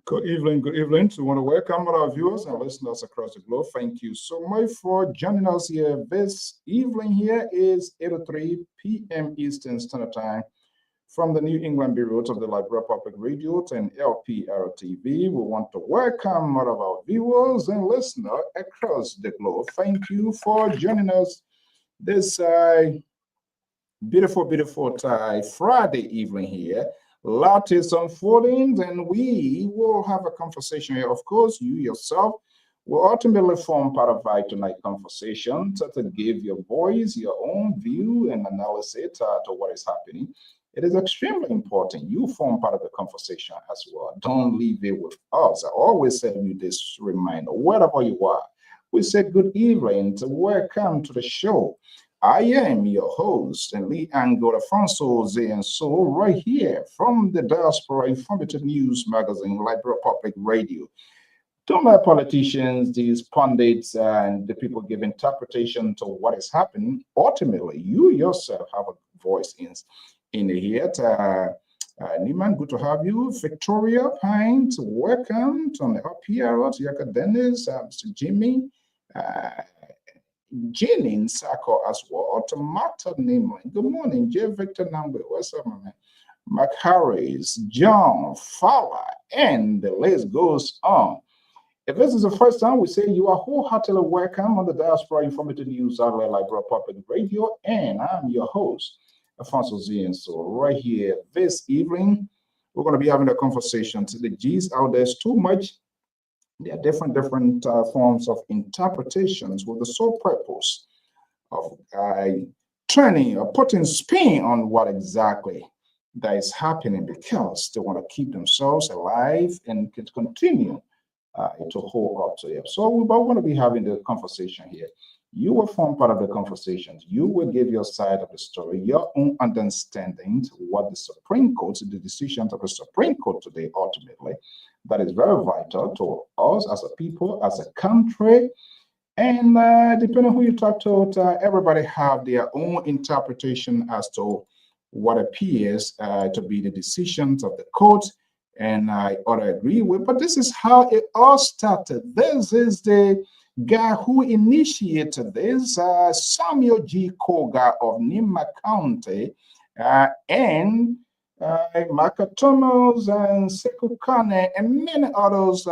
Good evening, good evening. We want to welcome our viewers and listeners across the globe. Thank you so much for joining us here. This evening here is 8:03 p.m. Eastern Standard Time from the New England Bureau of the Liberia Public Radio and LPR-TV. We want to welcome all of our viewers and listeners across the globe. Thank you for joining us this beautiful Friday evening here. Lot is unfolding, and we will have a conversation here. Of course, you yourself will ultimately form part of our tonight conversation to give your voice, your own view and analysis to what is happening. It is extremely important you form part of the conversation as well. Don't leave it with us. I always say you this reminder, wherever you are, we say good evening, welcome to the show. I am your host, and Lee Angola Francois, and so right here from the Diaspora Informative News Magazine, Liberia Public Radio. Don't let politicians, these pundits, and the people give interpretation to what is happening. Ultimately, you yourself have a voice in here. Niman, good to have you. Victoria Pines, welcome to the LPR, Yaka Dennis, Mr. Jimmy. Jenin Sako as well, to Martha Nimlin. Good morning, J. Victor Nambe. What's up, my man? Mark Harris, John Fowler, and the list goes on. If this is the first time, we say you are wholeheartedly welcome on the Diaspora Informative News outlet Liberia Public Radio, and I'm your host, Alfonso Zien. So right here this evening, we're going to be having a conversation. To the G's out there's too much. There are different forms of interpretations with the sole purpose of turning or putting spin on what exactly that is happening, because they want to keep themselves alive and can continue to hold up to it. So we're going to be having the conversation here. You will form part of the conversations. You will give your side of the story, your own understanding to what the Supreme Court, the decisions of the Supreme Court today, ultimately, that is very vital to us as a people, as a country. And depending on who you talk to, everybody have their own interpretation as to what appears to be the decisions of the court, and I ought to agree with. But this is how it all started. This is the guy who initiated this, Samuel G. Koga of Nima County, and Makatonos and Sekukane and many others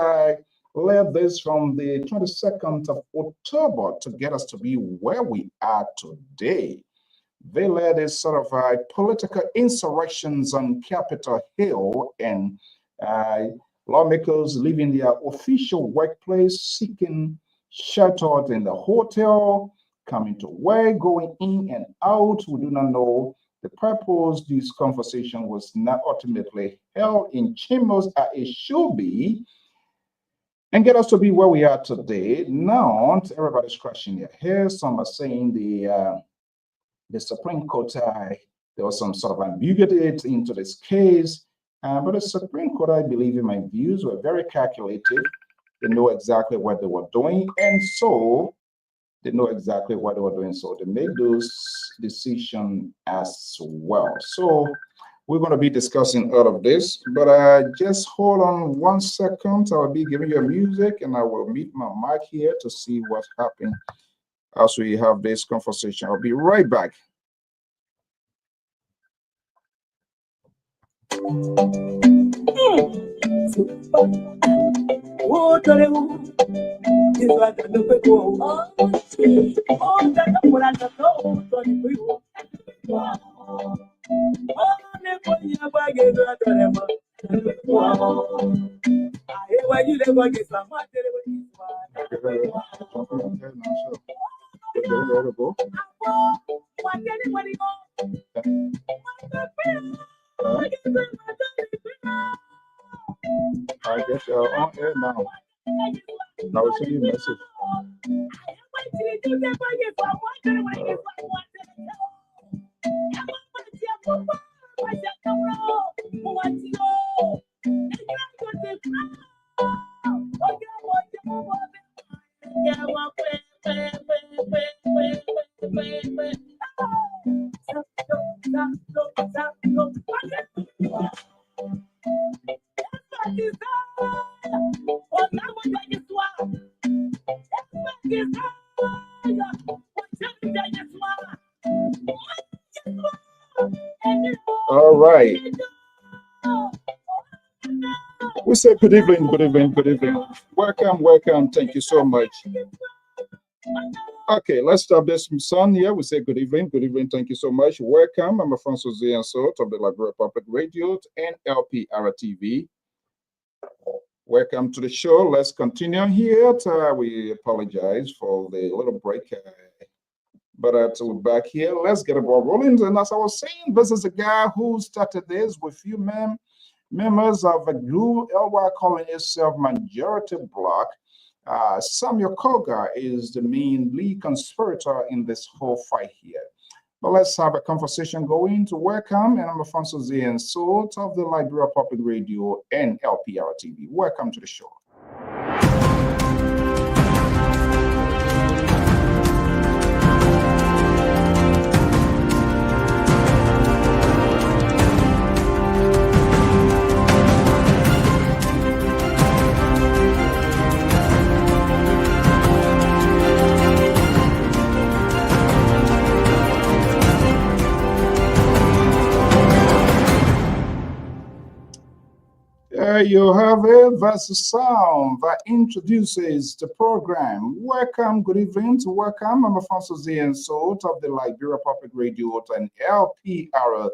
led this from the 22nd of October to get us to be where we are today. They led a sort of political insurrections on Capitol Hill, and lawmakers leaving their official workplace, seeking shelter in the hotel, coming to work, going in and out. We do not know the purpose. This conversation was not ultimately held in chambers as it should be, and get us to be where we are today. Now, everybody's scratching their heads. Some are saying the Supreme Court, there was some sort of ambiguity into this case, but the Supreme Court, I believe, in my views, were very calculated. They know exactly what they were doing, and so they know exactly what they were doing, so they make those decisions as well. So we're going to be discussing all of this, but just hold on 1 second. I will be giving you music, and I will mute my mic here to see what's happening as we have this conversation. I'll be right back. I guess you're on air now. Now we see you message. All right. We say good evening, good evening, good evening. Welcome, welcome. Thank you so much. Okay, let's start this son here. We say good evening, good evening. Thank you so much. Welcome. I'm Alfonso Ziansot of the Liberia Public Radio and LPR-TV. Welcome to the show. Let's continue here. We apologize for the little break, but we're back here. Let's get a ball rolling. And as I was saying, this is a guy who started this with few members of a group calling itself Majority Bloc. Samuel Koga is the main lead conspirator in this whole fight here. But let's have a conversation going to welcome, and I'm Alfonso Ziansot of the Liberia Public Radio and LPR-TV. Welcome to the show. You have a versus sound that introduces the program. Welcome, good evening, welcome. I'm Alfonso Ziansot of the Liberia Public Radio and LPR-TV.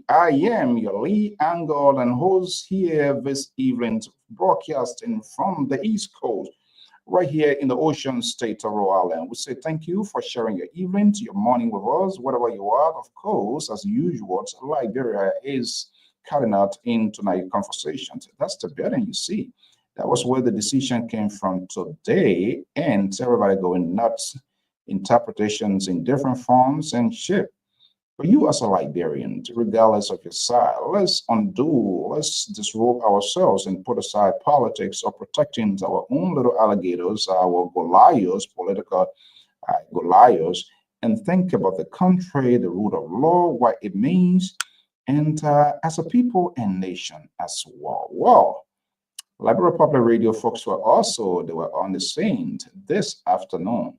I am your lead angle and host here this evening, broadcasting from the East Coast. right here in the ocean state of Rhode Island. We say thank you for sharing your evening, your morning with us, wherever you are. Of course, as usual, Liberia is carrying out in tonight's conversation. That's the building you see. That was where the decision came from today, and everybody going nuts, interpretations in different forms and shape. For you as a Liberian, regardless of your side, let's disrobe ourselves and put aside politics or protecting our own little alligators, our Goliaths, political Goliaths, and think about the country, the rule of law, what it means, and as a people and nation as well. Well, Liberia Public Radio folks they were on the scene this afternoon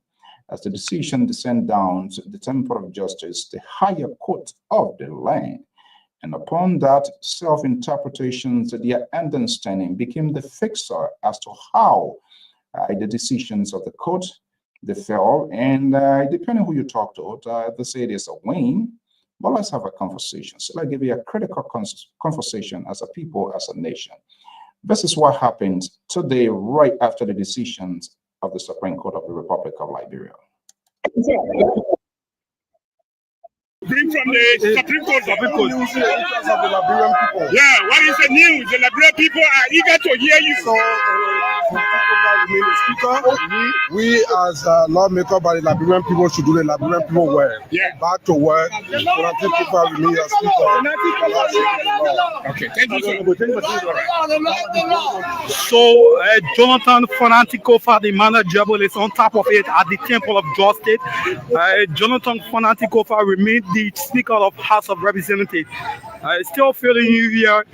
as the decision descended down to the Temple of Justice, the higher court of the land. And upon that, self-interpretations, their understanding became the fixer as to how the decisions of the court, they fell. And depending who you talk to, they say it is a win, but let's have a conversation. So let's give you a critical conversation as a people, as a nation. This is what happened today, right after the decisions of the Supreme Court of the Republic of Liberia. Bring from the Supreme Court of the Liberian people. Yeah, what is the news? The Liberian people are eager to hear you. So, we as lawmakers by the Liberian people should do the Liberian people well. Yeah. Back to work. People remain as speaker. Okay, thank you, sir. So, Jonathan Fanatico for the manager is on top of it at the Temple of Justice. Jonathan Fanatico for remained the Speaker of House of Representatives. Still feeling you here.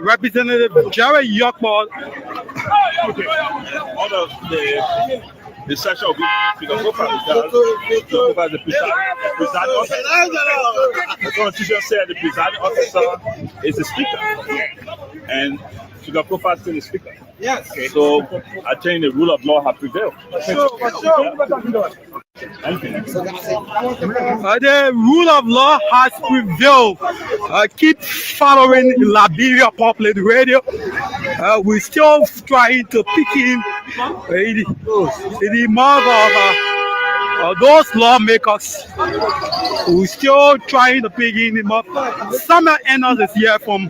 Representative Jerry Yorkball. All of the session of the presiding officer. The Constitution said the presiding officer is the speaker, and Sugar Kofa is still the speaker. Yes. Okay. So I think the rule of law has prevailed. The rule of law has prevailed. Keep following Liberia Public Radio. We're still trying to pick in the mouth of those lawmakers. We're still trying to pick in the mouth. Summer Enos is here from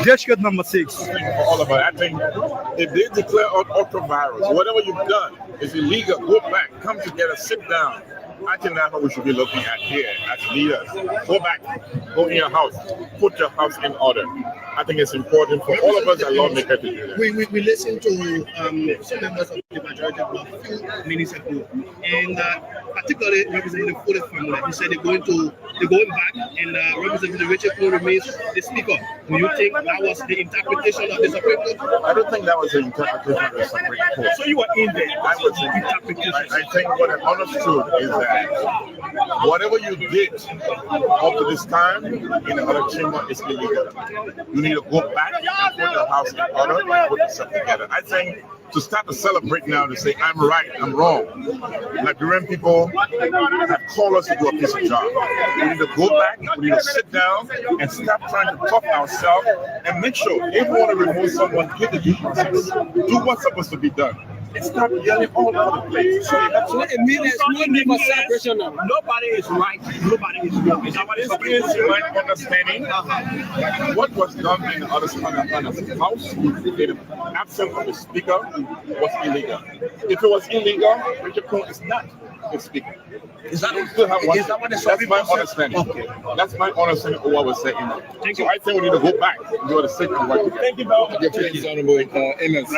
District Number 6. All of it. I think if they declare ultra-virus, whatever you've done is illegal, go back, come together, sit down. I think that's what we should be looking at here as leaders. Go back, go in your house, put your house in order. I think it's important for all of us as lawmakers to do that. We listened to some members of the majority bloc a few minutes ago, and particularly Representative Fuller family. He said they're going back, and Representative Richard Cole remains the speaker. Do you think that was the interpretation of the Supreme Court? I don't think that was the interpretation of the Supreme Court. So you were in there. I was in interpretation. I think what I understood is that whatever you did up to this time in the other chamber is illegal. You need to go back and put your house in order and put yourself together. I think to start to celebrate now to say, I'm right, I'm wrong. Liberian people have called us to do a piece of job. We need to go back, we need to sit down and stop trying to talk ourselves and make sure if we want to remove someone, get the due process. Do what's supposed to be done. Stop yelling all over the place. So it means there's no need for celebration now. Nobody is right, nobody is wrong. In my understanding, what was done in the other house, in absence of the speaker, was illegal. If it was illegal, Richard Cole is not the speaker. Is that that's my understanding. Okay. That's my understanding of what was said in there. Thank you. I think we need to go back and do the second one. Thank you, Bill. Thank you, Honorable Amos.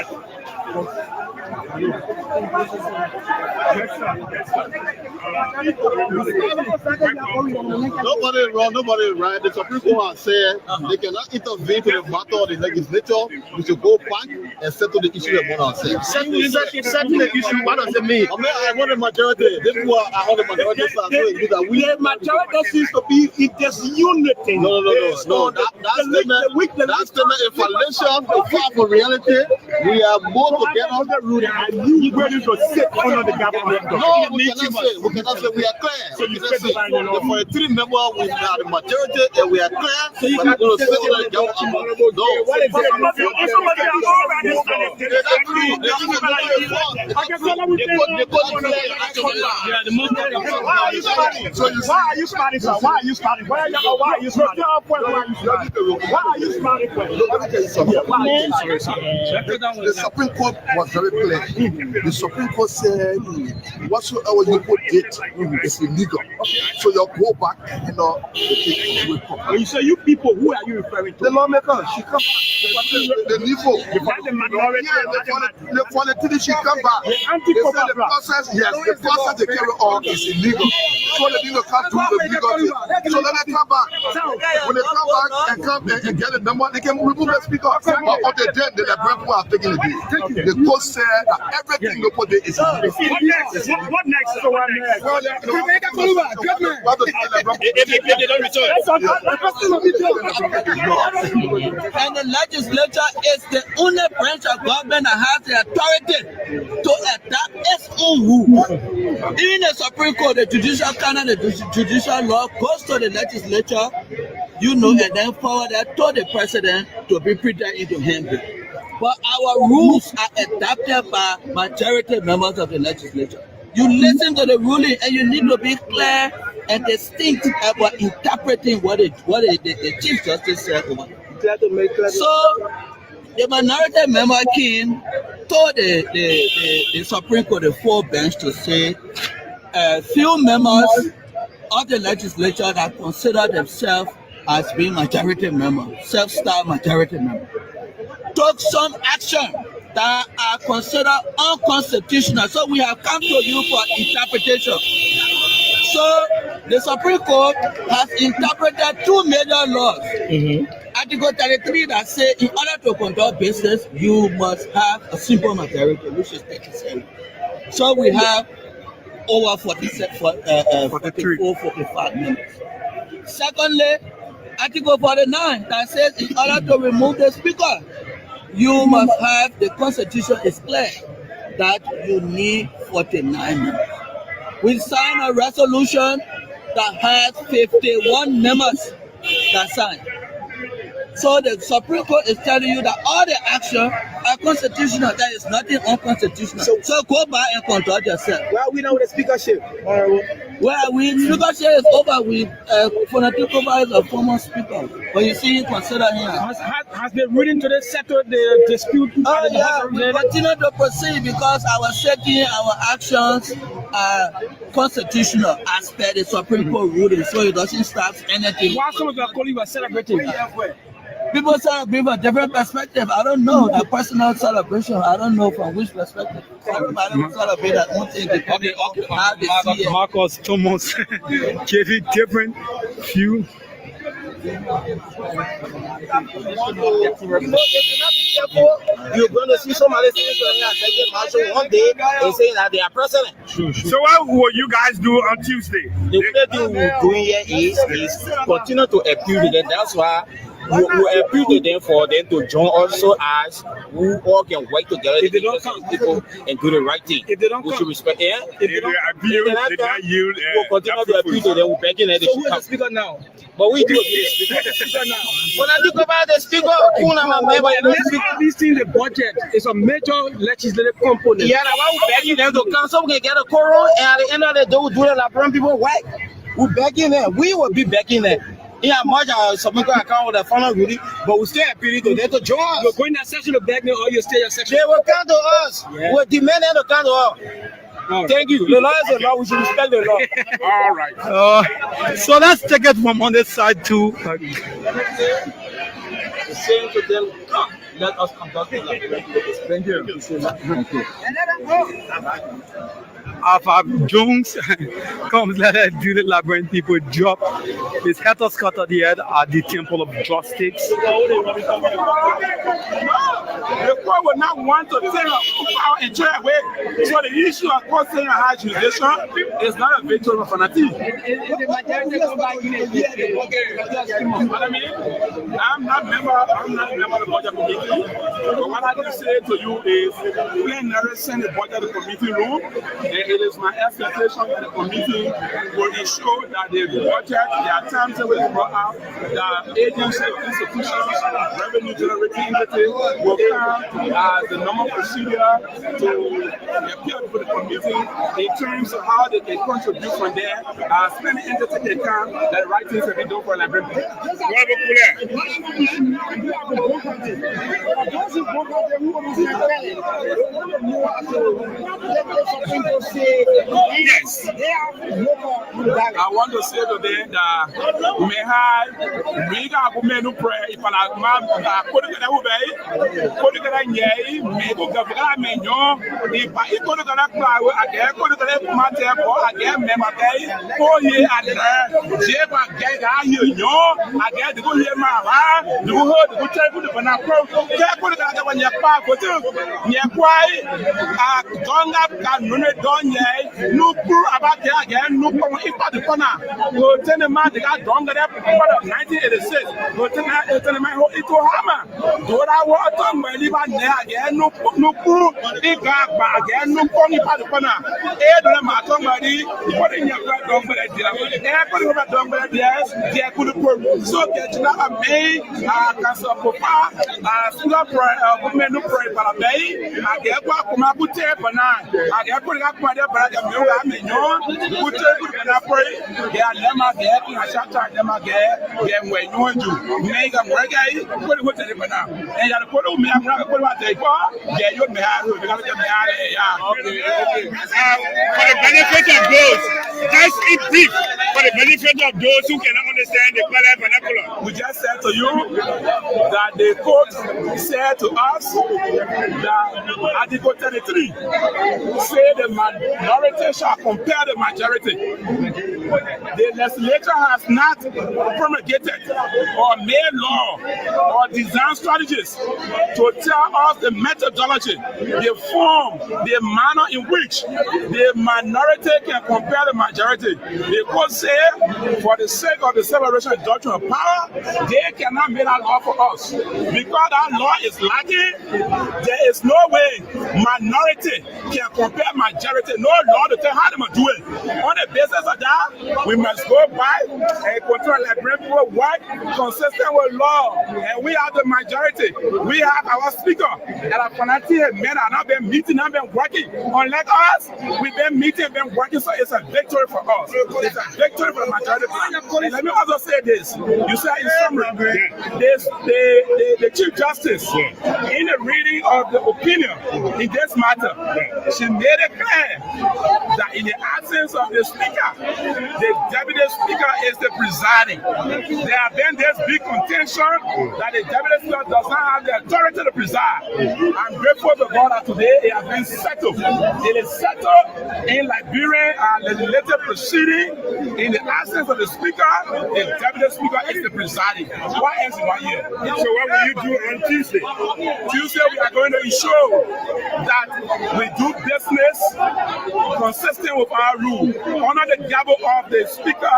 Nobody is wrong, nobody is right. The Supreme Court has said they cannot intervene to the matter of the legislature. We should go back and settle the issue among ourselves. Settle the issue, what does it mean? I want the majority. This is what I want the majority to say. The majority seems to be there's unity. No. That statement is fallacious, far from reality. We are both together. Are you ready to sit under the government? No, we cannot say. We cannot say we are clear. So you said for the 3 members, we are the majority and we are clear. So you can go sit under the government. No. What is why are you smiling, sir? Why are you smiling? Why are you smiling? Why are you smiling? The Supreme Court was very clear. The Supreme Court said whatsoever you put it is illegal. So you go back, You say you people, who are you referring to? The lawmaker, she come back. The NIFO. The minority. The politician, she come back. They say the process, the process they carry on is illegal. So they need to come to the legal thing. So then they come back. When they come back and get a number, they can remove the speaker. But on the day, the people are taking the deal. The court said that everything you put there is illegal. What next? So what next? And the legislature is the only branch of government that has the authority to adopt its own rule. In the Supreme Court, the judicial canon, the judicial law goes to the legislature, and then forward that to the president to be put into handbook. But our rules are adopted by majority members of the legislature. You listen to the ruling and you need to be clear and distinct about interpreting what the Chief Justice said. So the minority member came to the Supreme Court, the 4 bench, to say few members of the legislature that consider themselves as being majority members, self-styled majority members, took some action that are considered unconstitutional. So we have come to you for interpretation. So the Supreme Court has interpreted 2 major laws. Article 33 that say in order to conduct business, you must have a simple majority, which is 37. So we have over 45 minutes. Secondly, Article 49 that says in order to remove the speaker, you must have, the Constitution is clear that you need 49 minutes. We signed a resolution that has 51 members that signed. So the Supreme Court is telling you that all the actions are constitutional. There is nothing unconstitutional. So go back and control yourself. Where are we now with the speakership? Speakership is over with Fonatiko is a former speaker. But you see, consider him. Has the ruling today settled the dispute? We continue to proceed because our setting, our actions are constitutional as per the Supreme Court ruling, so it doesn't stop anything. While some of your colleagues were celebrating, people celebrate from different perspectives. I don't know that personal celebration. I don't know from which perspective. Everybody will celebrate that one thing. Marcus Thomas giving different view. You're going to see somebody saying one day and saying that they are president. So what will you guys do on Tuesday? The only thing we're doing here is continue to appeal to them. That's why we appeal to them for them to join also as we all can work together if they don't come, people and do the right thing. If they don't we come, should respect if they appeal, they not yield. We'll continue to appeal to them. We're begging them. So who's the speaker now? But we do this. When I think about the speaker, this thing, the budget is a major legislative component. Yeah, that's why we're begging them to come so we can get a quorum, and at the end of the day, we do the LPR people work. We're begging them. We will be begging them. Yeah, much Supreme Court account with the final ruling, but we still appealing to them to join us. You're going to that section to beg them, or you stay your section? They will come to us. Yeah. We're demanding to come to us. Thank you. The law is the law. We should respect the law. All right. So let's take it from on this side too. Saying to them, come, let us conduct the Thank you. Thank you. Alpha Jones comes, let us do the labyrinth people drop his head of cut at the head at the Temple of Justice. The court will not want to take power and try away. So the issue of court saying a high jurisdiction is not a victory of fanatism. What I mean, I'm not a member of the budget committee. But what I can say to you is, plenary send the budget committee room, and it is my expectation that the committee will ensure that the budget, their timetable is brought out, the agency, institutions, revenue generating entities will come as the normal procedure to appear before the committee in terms of how they can contribute from there, as many entities they can, that the right things have been done for a library. Yes. I want to say today that we got a woman who pray if I put it away, put it away, maybe go for that menu. If I put it away, I get put it away, my table, I get member day, 4 years at the Jeba get out you know, I get to go here, my the good table, the banana, put it away when you're back with you. You're quiet, don't have got done yet, no poor about there again, no problem if I the corner. Lieutenant Man, they got done that 1986. Lieutenant Man, it will hammer. Do I want to live on there again? No poor, it got back again, no problem if I the corner. Every matter, buddy, what in your blood done for that deal? Everybody have done for that, yes, they could put so get you know, May, Castle Papa, women who pray for a May, I get what come up with tape and I get put up my brother, I mean, you put up pray, yeah, them again, I shut out them again, then when you want to make a reggae, put it in the banana. And you put me, I'm not going to take part, yeah, you may have to get me for the benefit of those, just in brief, for the benefit of those who cannot understand the vernacular. We just said to you that the court said to us that Article 33 say the minority shall compare the majority. The legislature has not promulgated or made law or designed strategies to tell us the methodology, the form, the manner in which the minority can compare the majority. The court said, for the sake of the separation of doctrine of power, they cannot make that law for us. Because that law is lacking, there is no way minority can compare majority. No law to tell how they must do it. On the basis of that, we must go by and control library work consistent with law. And we are the majority. We have our speaker. And our fanatic men are not been meeting and been working. Unlike us, we've been meeting and been working, so it's a victory for us. It's a victory for the majority. And let me also say this. You say in summary, the Chief Justice, in the reading of the opinion in this matter, she made it clear that in the absence of the speaker, the deputy speaker is the presiding. There have been this big contention that the deputy speaker does not have the authority to preside. I'm grateful to God that today it has been settled. It is settled in Liberian legislative proceeding. In the absence of the speaker, the deputy speaker is the presiding. What else in 1 year? So what will you do on Tuesday? Tuesday we are going to ensure that we do business consistent with our rule. Honor the gavel of the speaker,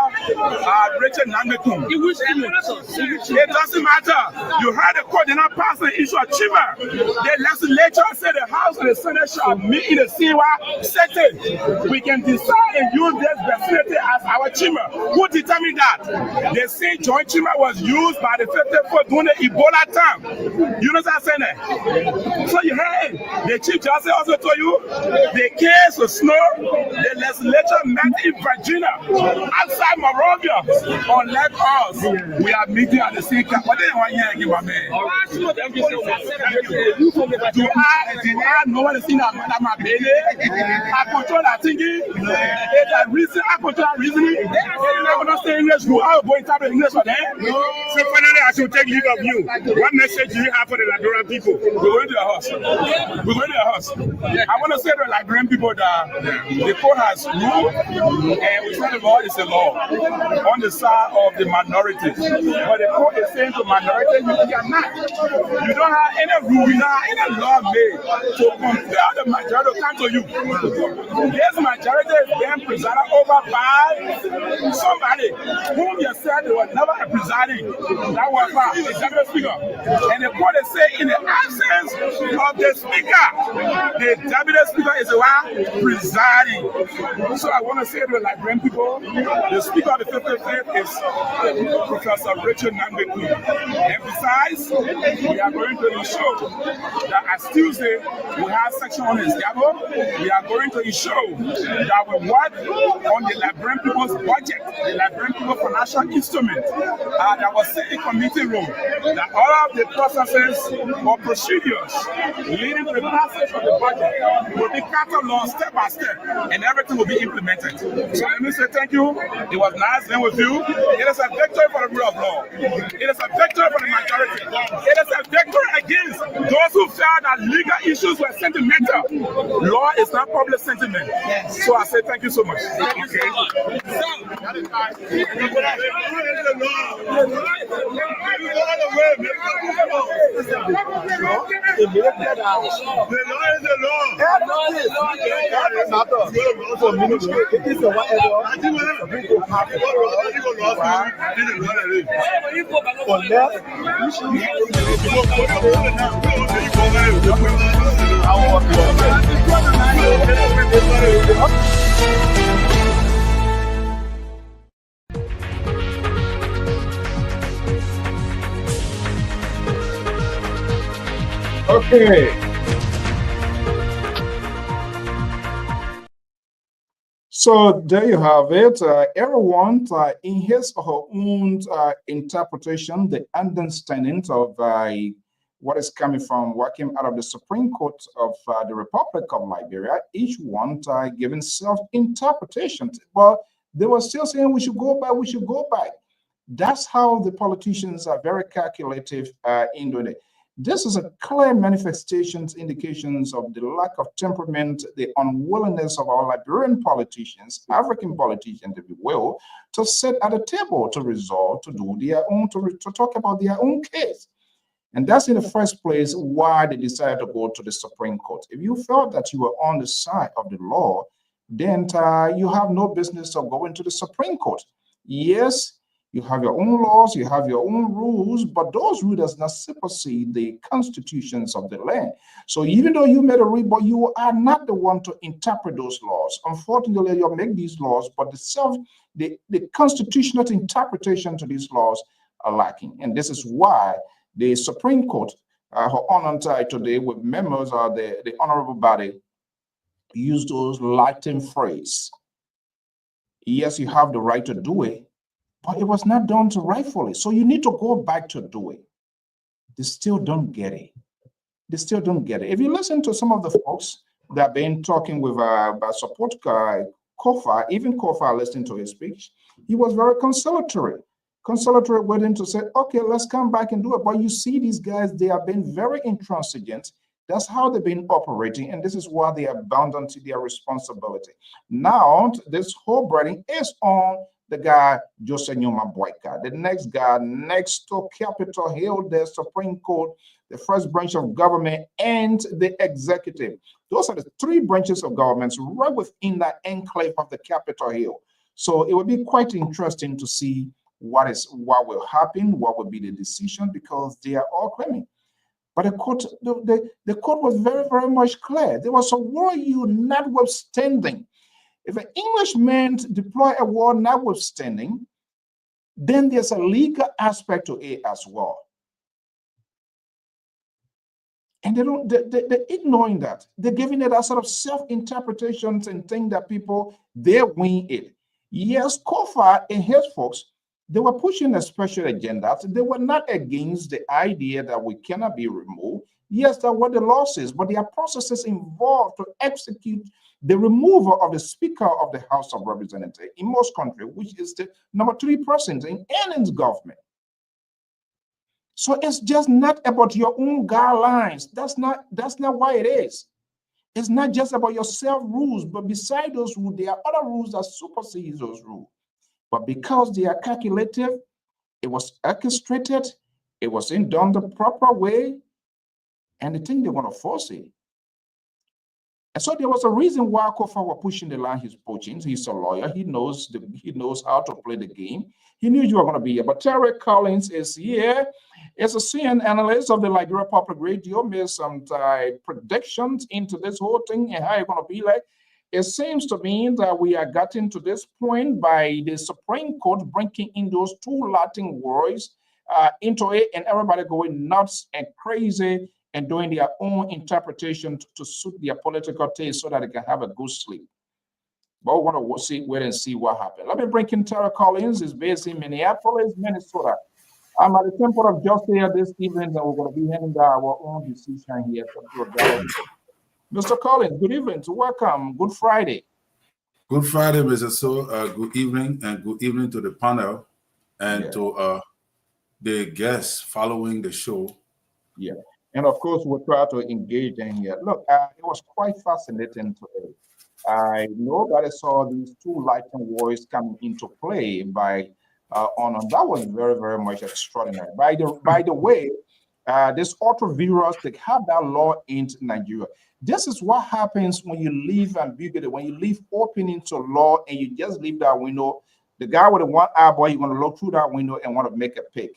Richard Nangekun. It doesn't matter. You heard the court did not pass the issue of chamber. The legislature said the House and the Senate shall meet in the CY setting. We can decide and use this facility as our chamber. Who determined that? They say joint chamber was used by the 54 during the Ebola time. You know what I'm saying? So you heard the Chief Justice also told you the case of Snow, the legislature met in Virginia outside Moravia, unlike us, we are meeting at the same time. What do you want here, my man? Do I know what is in my belly? I control that thinking. I reason, I control that reasoning. I understand English. You are going to English for them. So finally, I should take leave of you. What message do you have for the Liberian people? We're going to your house. We're going to your house. I want to say to the Liberian people that the court has ruled, and we say the law is the law on the side of the minority. But the court is saying to minority, you cannot. You don't have any rule, you don't have any law made to compel the majority to come to you. This majority is being presided over by somebody whom you said they were never presiding. That was the deputy speaker. And the court is saying in the absence of the speaker, the deputy speaker is the one presiding. So I want to say to the Liberian people, the speaker of the 55th is Professor Richard Nambeku. And besides, we are going to ensure that as Tuesday, we have section on his gavel. We are going to ensure that we work on the Liberian people's budget, the Liberian people's financial instrument that was set in committee room, that all of the processes or procedures leading to the passage of the budget will be cataloged step by step, and everything will be implemented. So let me say thank you. It was nice being with you. It is a victory for the rule of law. It is a victory for the majority. It is a victory against those who felt that legal issues were sentimental. Law is not public sentiment. So I say thank you so much. Okay. So there you have it. Everyone, in his or her own interpretation, the understanding of what is coming from what came out of the Supreme Court of the Republic of Liberia, each one giving self-interpretation. But they were still saying we should go back, we should go back. That's how the politicians are very calculative in doing it. This is a clear manifestations, indications of the lack of temperament, the unwillingness of our Liberian politicians, African politicians, if you will, to sit at a table to resolve, to do their own, to talk about their own case. And that's in the first place why they decided to go to the Supreme Court. If you felt that you were on the side of the law, then you have no business of going to the Supreme Court. Yes, you have your own laws, you have your own rules, but those rules does not supersede the constitutions of the land. So even though you made a rule, but you are not the one to interpret those laws. Unfortunately, you make these laws, but the constitutional interpretation to these laws are lacking. And this is why the Supreme Court, honored today with members of the honorable body, use those Latin phrase. Yes, you have the right to do it, but it was not done rightfully. So you need to go back to do it. They still don't get it. They still don't get it. If you listen to some of the folks that have been talking with support guy, Kofa, even Kofa listening to his speech, he was very conciliatory with him to say, okay, let's come back and do it. But you see these guys, they have been very intransigent. That's how they've been operating, and this is why they are bound to their responsibility. Now, this whole burden is on the guy, Jose Nyoma Boyka, the next guy next to Capitol Hill, the Supreme Court, the first branch of government, and the executive. Those are the three branches of governments right within that enclave of the Capitol Hill. So it will be quite interesting to see what will happen, what will be the decision, because they are all claiming. But the court was very, very much clear. There was a war you notwithstanding. If an Englishman deploy a war notwithstanding, then there's a legal aspect to it as well. And they're ignoring that. They're giving it a sort of self-interpretations and think that people, they win it. Yes, Kofa and his folks, they were pushing a special agenda. They were not against the idea that we cannot be removed. Yes, that were the losses, but there are processes involved to execute the removal of the Speaker of the House of Representatives in most countries, which is the number 3 person in any government. So it's just not about your own guidelines. That's not why it is. It's not just about your self-rules, but beside those rules, there are other rules that supersede those rules. But because they are calculated, it was orchestrated, it wasn't done the proper way, and they think they want to force it. And so there was a reason why Kofa was pushing the line. He's poaching. He's a lawyer. He knows how to play the game. He knew you were going to be here. But Terry Collins is here. As a CNN analyst of the Liberia Public Radio, made some predictions into this whole thing and how it's going to be like. It seems to me that we are getting to this point by the Supreme Court bringing in those 2 Latin words into it, and everybody going nuts and crazy and doing their own interpretation to suit their political taste so that they can have a good sleep. But we want to wait and see what happens. Let me bring in Tara Collins. He's based in Minneapolis, Minnesota. I'm at the Temple of Justice here this evening, and we're going to be handing down our own decision here. Mr. Collins, good evening. Welcome. Good Friday. Good Friday, Mr. So. Good evening, and good evening to the panel and to the guests following the show. Yeah. And of course, we'll try to engage in here. Look, it was quite fascinating today. I know that I saw these 2 Latin words come into play by Honor. That was very, very much extraordinary. By the way, this virus, they have that law in Nigeria. This is what happens when you leave ambiguity, when you leave open into law and you just leave that window. The guy with the 1 eyeball, you're going to look through that window and want to make a pick.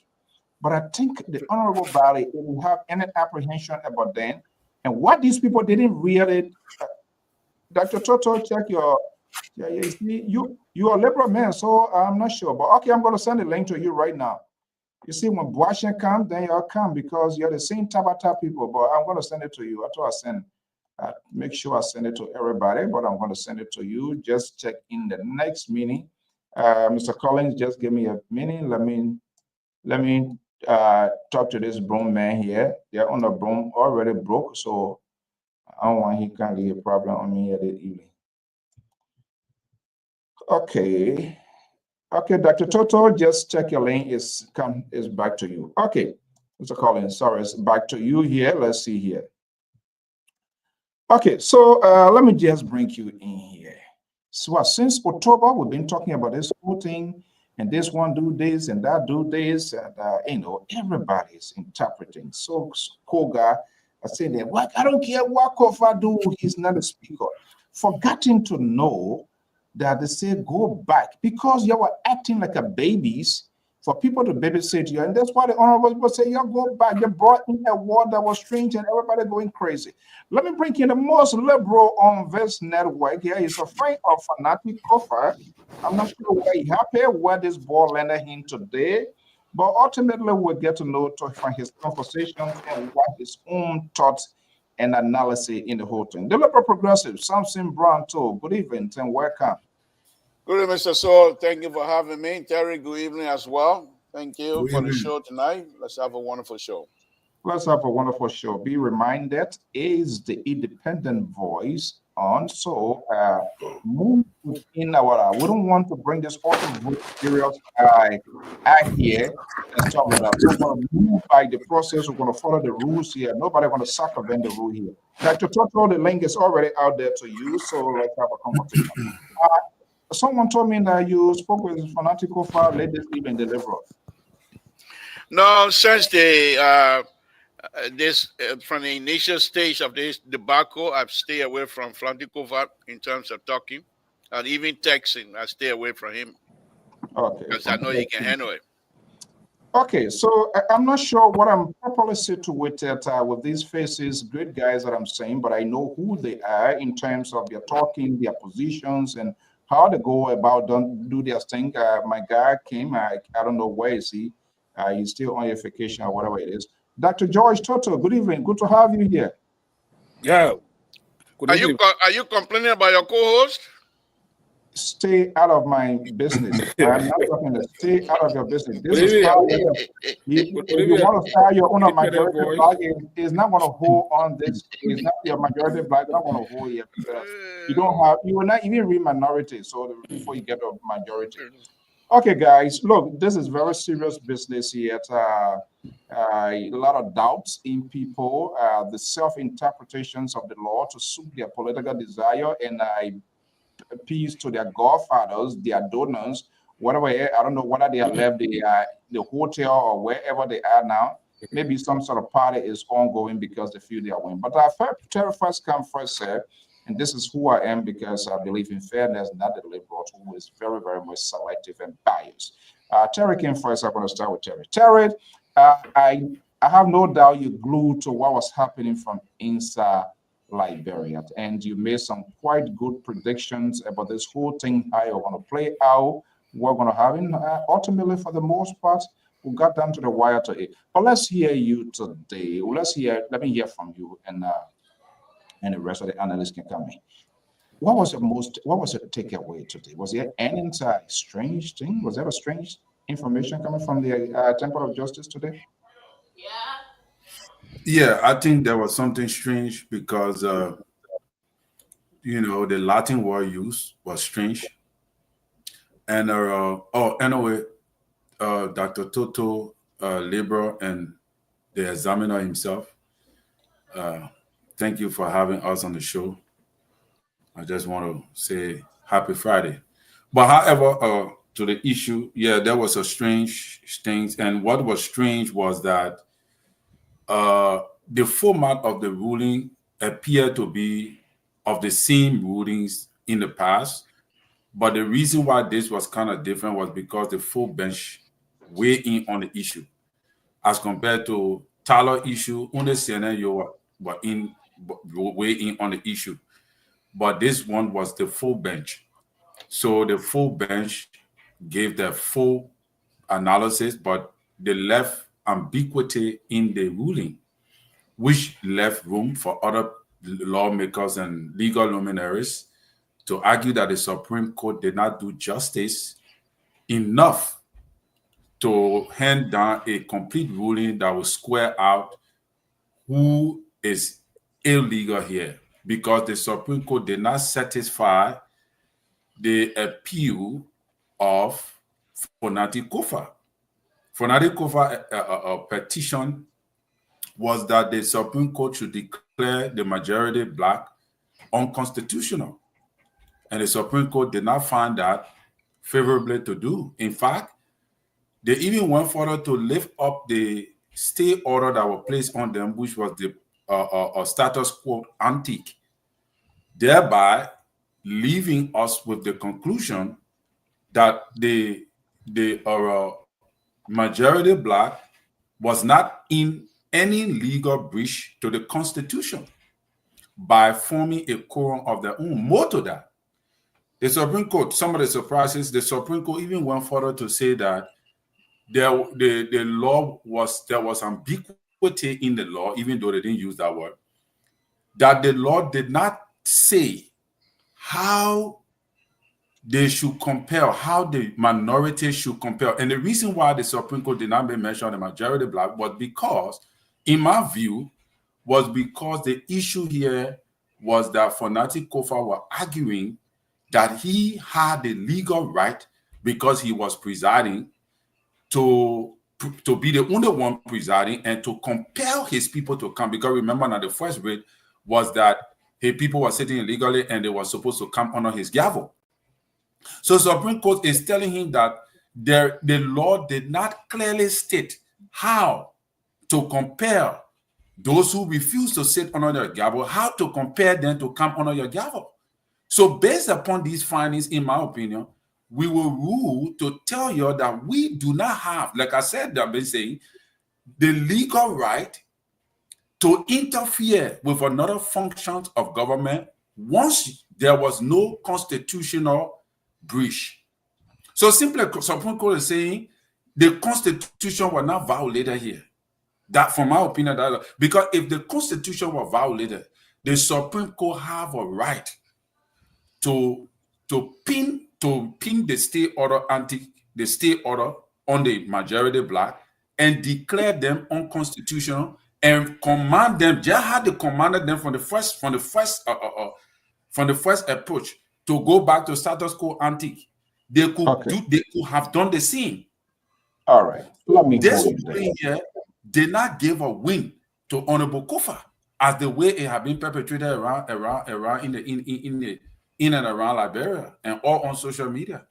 But I think the Honorable Valley didn't have any apprehension about them. And what these people didn't really, Dr. Toto, check your, you see, you're a liberal man, so I'm not sure. But okay, I'm going to send a link to you right now. You see, when Boashian comes, then you'll come because you're the same Tabata people, but I'm going to send it to you. I thought I send, make sure I send it to everybody, but I'm going to send it to you. Just check in the next meeting. Mr. Collins, just give me a minute. Let me talk to this broom man here. They're on the broom already broke, so I don't want he can't get a problem on me at the evening. Okay, Dr. Toto, just check your link. Is back to you. Okay, Mr. Collins, sorry, it's back to you here. Let's see here. Okay, so let me just bring you in here. So since October, we've been talking about this whole thing. And this one do this and that do this, and everybody's interpreting. So Koga, I say that, what, I don't care what Kofa do, he's not a speaker. Forgetting to know that they say go back because you were acting like a babies for people to babysit you, and that's why the honorable people say you go back. You brought in a word that was strange, and everybody going crazy. Let me bring in the most liberal on this network here. He's a friend of Fanatic Kofa. I'm not sure where he happy where this ball landed him today, but ultimately we'll get to know from his conversations and what his own thoughts and analysis in the whole thing. The liberal progressive, Samson Brown too. Good evening and welcome. Good evening, Mr. Saul. Thank you for having me. Terry, good evening as well. Thank you for the show tonight. Let's have a wonderful show. Let's have a wonderful show. Be reminded, is the independent voice on. So move in our, we don't want to bring this awesome materials out here and stuff like that. We're going to move by the process. We're going to follow the rules here. Nobody going to circumvent the rule here. Dr. Toto, the link is already out there to you. So let's have a conversation. Someone told me that you spoke with Fanatical for late this evening, the liberal. No, since from the initial stage of this debacle, I've stayed away from Fanatical in terms of talking, and even texting. I stay away from him. Okay. Because I know he can handle it. Okay, so I'm not sure what I'm properly situated with these faces, great guys that I'm saying, but I know who they are in terms of their talking, their positions, and how they go about do their thing. My guy came, I don't know where is he. He's still on your vacation or whatever it is. Dr. George Toto, good evening. Good to have you here. Yeah. Are you complaining about your co-host? stay out of my business. I'm not talking to stay out of your business. This is how if you want to start your own majority flag, is not going to hold on this. It's not your majority flag. Not going to hold here because you don't have. You will not even read minority. So before you get a majority. Okay, guys, look, this is very serious business here. A lot of doubts in people, the self-interpretations of the law to suit their political desire, and appease to their godfathers, their donors, whatever. I don't know whether they have left the hotel or wherever they are now. Maybe some sort of party is ongoing because they feel they are winning. But first come, first serve. And this is who I am because I believe in fairness, not the liberal who is very, very much selective and biased. Terry came first. I'm going to start with Terry. Terry, I have no doubt you're glued to what was happening from inside Liberia, and you made some quite good predictions about this whole thing, how you're going to play out, we're going to have in. Ultimately, for the most part, we got down to the wire to it. But let's hear you today. Let me hear from you, and the rest of the analysts can come in. What was your takeaway today? Was there any strange thing? Was there a strange information coming from the Temple of Justice today? Yeah, I think there was something strange because, the Latin word use was strange. And, anyway, Dr. Toto Libra and the examiner himself, thank you for having us on the show. I just want to say happy Friday. But however, to the issue, yeah, there was a strange thing. And what was strange was that the format of the ruling appeared to be of the same rulings in the past. But the reason why this was kind of different was because the full bench weighed in on the issue. As compared to Tyler issue, only CNN were weigh in on the issue. But this one was the full bench. So the full bench gave their full analysis, but they left ambiguity in the ruling, which left room for other lawmakers and legal luminaries to argue that the Supreme Court did not do justice enough to hand down a complete ruling that will square out who is illegal here, because the Supreme Court did not satisfy the appeal of Fonati Kofa. Fonati Kofa petition was that the Supreme Court should declare the majority black unconstitutional. And the Supreme Court did not find that favorably to do. In fact, they even went further to lift up the stay order that was placed on them, which was the status quo ante, thereby leaving us with the conclusion that the majority black was not in any legal breach to the Constitution by forming a quorum of their own. More to that, the Supreme Court, some of the surprises, the Supreme Court even went further to say that there was ambiguity in the law, even though they didn't use that word, that the law did not say how they should compel, how the minority should compel. And the reason why the Supreme Court did not mention the majority black was because, in my view, was because the issue here was that Fonati Kofa were arguing that he had the legal right, because he was presiding, to be the only one presiding and to compel his people to come. Because remember now, the first rate was that his people were sitting illegally and they were supposed to come under his gavel. So Supreme Court is telling him that the law did not clearly state how to compel those who refuse to sit under their gavel, how to compel them to come under your gavel. So based upon these findings, in my opinion, we will rule to tell you that we do not have, like I said, I've been saying, the legal right to interfere with another function of government once there was no constitutional breach. So simply, Supreme Court is saying the Constitution was not violated here. That, from my opinion, because if the Constitution was violated, the Supreme Court have a right to to pin the stay order on the majority black and declare them unconstitutional and command them, just how they commanded them from the first approach to go back to status quo ante. They could have done the same. All right. Let me this ruling here did not give a win to Honorable Kofa as the way it had been perpetrated around in and around Liberia and all on social media.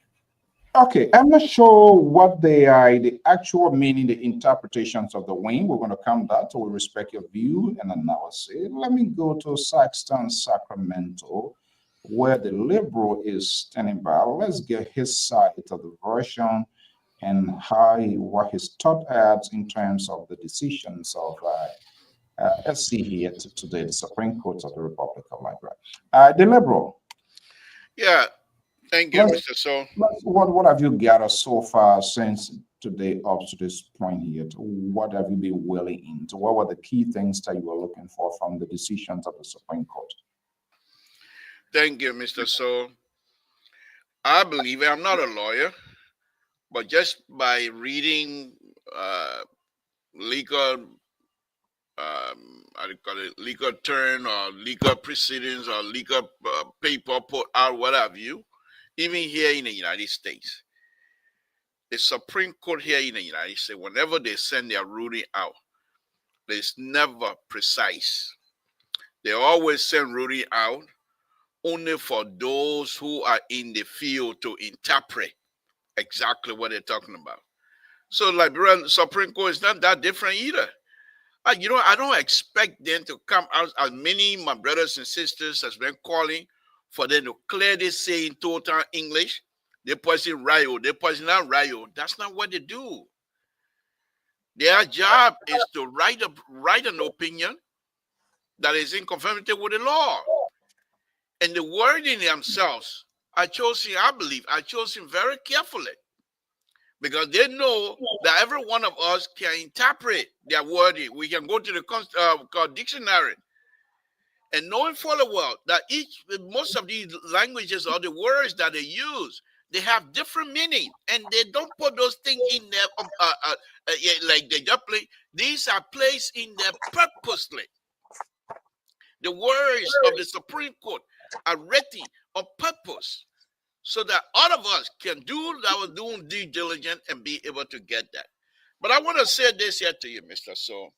Okay, I'm not sure what they are, the actual meaning, the interpretations of the win. We're going to come back to. We respect your view and analysis. Let me go to Saxton, Sacramento, where the liberal is standing by. Let's get his side of the version and what his thought adds in terms of the decisions of, let's see here today, the Supreme Court of the Republic of Liberia. The liberal. Yeah. Thank you, Mr. So. What have you gathered so far since today up to this point here? What have you been willing into? What were the key things that you were looking for from the decisions of the Supreme Court? Thank you, Mr. So. I believe, I'm not a lawyer, but just by reading legal, legal turn or legal proceedings or legal paper put out, what have you, even here in the United States, the Supreme Court here in the United States, whenever they send their ruling out, it's never precise. They always send ruling out only for those who are in the field to interpret exactly what they're talking about. So Liberian Supreme Court is not that different either. I don't expect them to come out, as many my brothers and sisters has been calling for them to clearly say in total English, they person Rio, they person not Rio. That's not what they do. Their job is to write an opinion that is in conformity with the law. And the wording themselves, I chose him very carefully, because they know that every one of us can interpret their wording. We can go to the dictionary, and knowing full well that most of these languages or the words that they use, they have different meaning, and they don't put those things in there like they just play. These are placed in there purposely. The words of the Supreme Court are written on purpose, so that all of us can do our due diligence and be able to get that. But I want to say this here to you, Mr. So,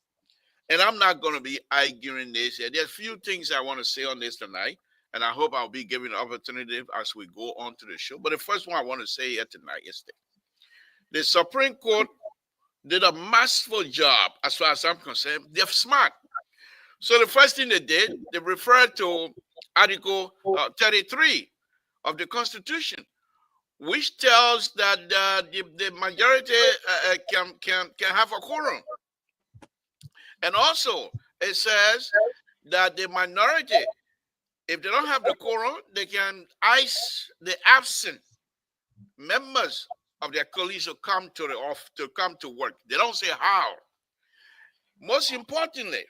and I'm not going to be arguing this here. There's a few things I want to say on this tonight, and I hope I'll be given an opportunity as we go on to the show. But the first one I want to say here tonight is the Supreme Court did a masterful job as far as I'm concerned. They're smart. So the first thing they did, they referred to Article 33 of the Constitution, which tells that the majority can have a quorum. And also, it says that the minority, if they don't have the quorum, they can ice the absent members of their colleagues to come to work. They don't say how. Most importantly,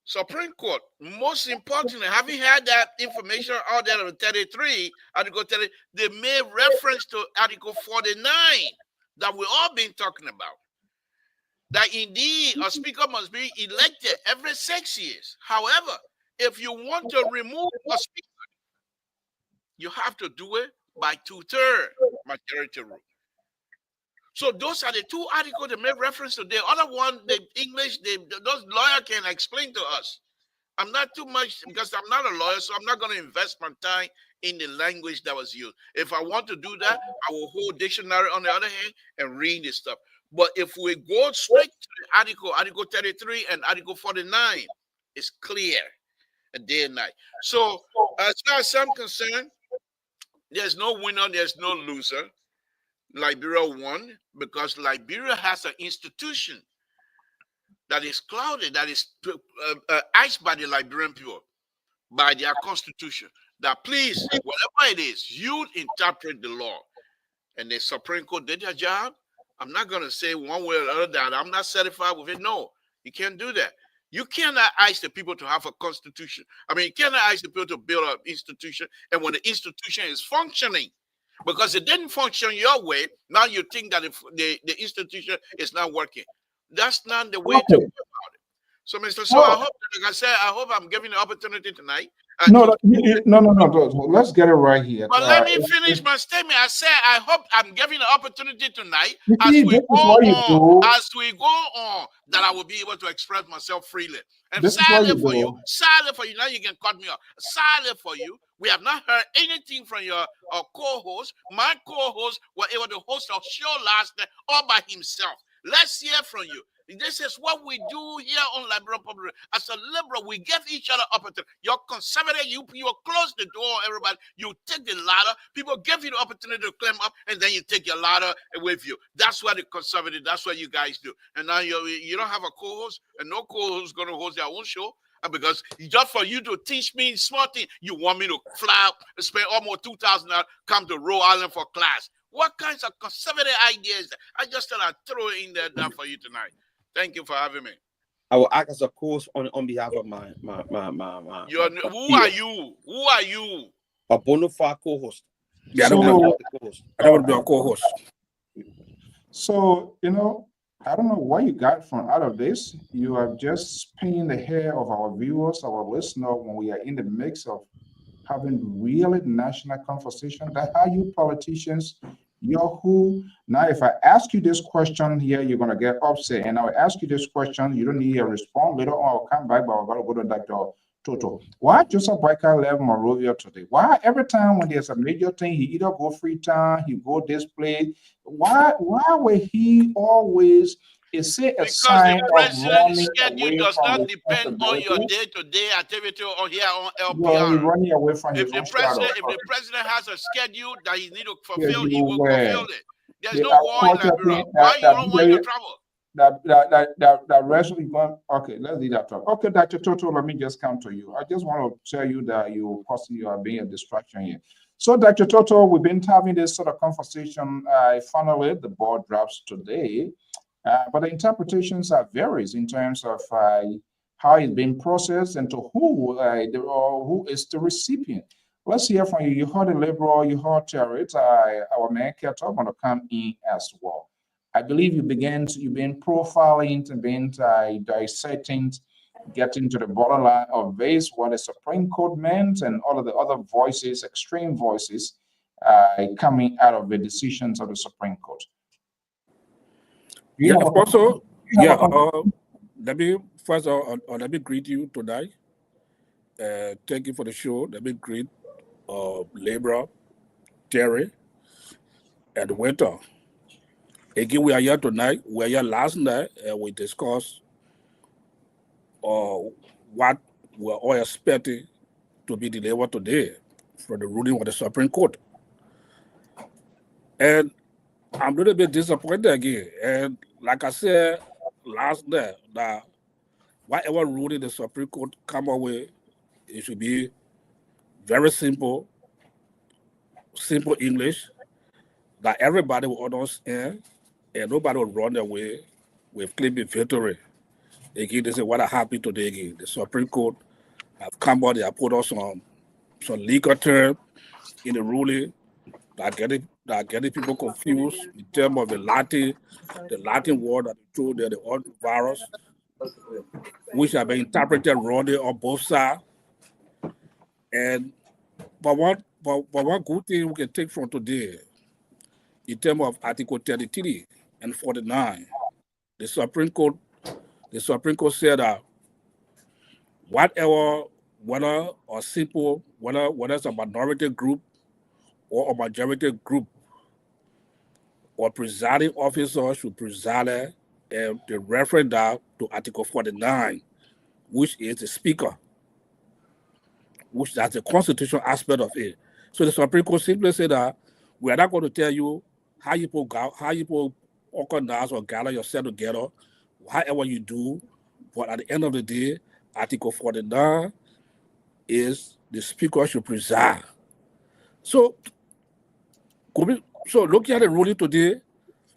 Supreme Court, most importantly, having had that information out there on 33, Article 30, they made reference to Article 49 that we've all been talking about. That indeed a speaker must be elected every 6 years. However, if you want to remove a speaker, you have to do it by 2/3 majority rule. So those are the two articles that make reference to. The other one, the English, those lawyers can explain to us. I'm not too much, because I'm not a lawyer, so I'm not going to invest my time in the language that was used. If I want to do that, I will hold dictionary on the other hand and read this stuff. But if we go straight to the Article 33 and Article 49, it's clear, day and night. So as far as I'm concerned, there's no winner, there's no loser. Liberia won because Liberia has an institution that is clouded, that is iced by the Liberian people, by their constitution, that please, whatever it is, you interpret the law. And the Supreme Court did their job. I'm not going to say one way or the other that I'm not satisfied with it. No, you can't do that. You cannot ask the people to have a constitution. I mean, you cannot ask the people to build an institution, and when the institution is functioning, because it didn't function your way, now you think that the institution is not working. That's not the way to go about it. So, Mr. So, I hope, like I said, I hope I'm giving the opportunity tonight. No. Let's get it right here. But let me finish my statement. I said I hope I'm giving the opportunity tonight as we go on, that I will be able to express myself freely. And sadly for you, now you can cut me off. Sadly for you, we have not heard anything from your co-host. My co-host was able to host a show last night all by himself. Let's hear from you. This is what we do here on Liberal Public. As a liberal, we give each other opportunity. You're conservative, you close the door, everybody. You take the ladder. People give you the opportunity to climb up, and then you take your ladder with you. That's what the conservative, that's what you guys do. And now you don't have a co-host, and no co-host is going to host their own show. Because just for you to teach me small things, you want me to fly out and spend almost $2,000, come to Rhode Island for class. What kinds of conservative ideas? I just thought I'd throw it in there for you tonight. Thank you for having me. I will act as a co-host on behalf of my who are you? Who are you? A bona fide co-host. Yeah, I don't want to be a co-host. So, I don't know what you got from out of this. You are just spinning the hair of our viewers, our listeners, when we are in the mix of having really national conversation. That's how you politicians, you're who. Now, if I ask you this question here, you're going to get upset. And I'll ask you this question. You don't need a response. Later on, I'll come back, but I'm going to go to Dr. Toto. Why Joseph Boyka left Monrovia today? Why every time when there's a major thing, he either go Freetown, he go this place? Why will he always... Is it a sign the president's schedule does not depend on your day-to-day activity or here on LPR. Running away from if the president has a schedule that he need to fulfill, he will fulfill it. There's no war in Liberia. Why you don't want to travel? That rest is going. Okay, let's leave that talk. Okay, Dr. Toto, let me just come to you. I just want to tell you that you are being a distraction here. So, Dr. Toto, we've been having this sort of conversation. Finally, the board drops today. But the interpretations are varies in terms of how it's been processed and to who is the recipient. Let's hear from you. You heard the Liberal, you heard Terry. Our man Keto going to come in as well. I believe you've been profiling and been dissecting, getting to the borderline of this, what the Supreme Court meant, and all of the other voices, extreme voices, coming out of the decisions of the Supreme Court. Yeah, also, let me first let me greet you tonight. Thank you for the show. Let me greet Labor, Terry, and Winter. Again, we are here tonight. We are here last night, and we discussed what we're all expecting to be delivered today from the ruling of the Supreme Court. And I'm a little bit disappointed again. And like I said last night, that whatever ruling the Supreme Court come up with, it should be very simple English, that everybody will understand, and nobody will run away with claiming victory. Again, this is what happened today again. The Supreme Court have come out, they have put us some legal term in the ruling that getting people confused in terms of the Latin word that they told the virus, which have been interpreted wrongly on both sides. But one good thing we can take from today, in terms of Article 33 and 49, the Supreme Court said that whatever, whether it's a minority group or a majority group, or presiding officer should preside and the reference that to Article 49, which is the speaker, which that's the constitutional aspect of it. So the Supreme Court simply said that we are not going to tell you how you organize or gather yourself together, however you do, but at the end of the day, Article 49 is the speaker should preside. So looking at the ruling today,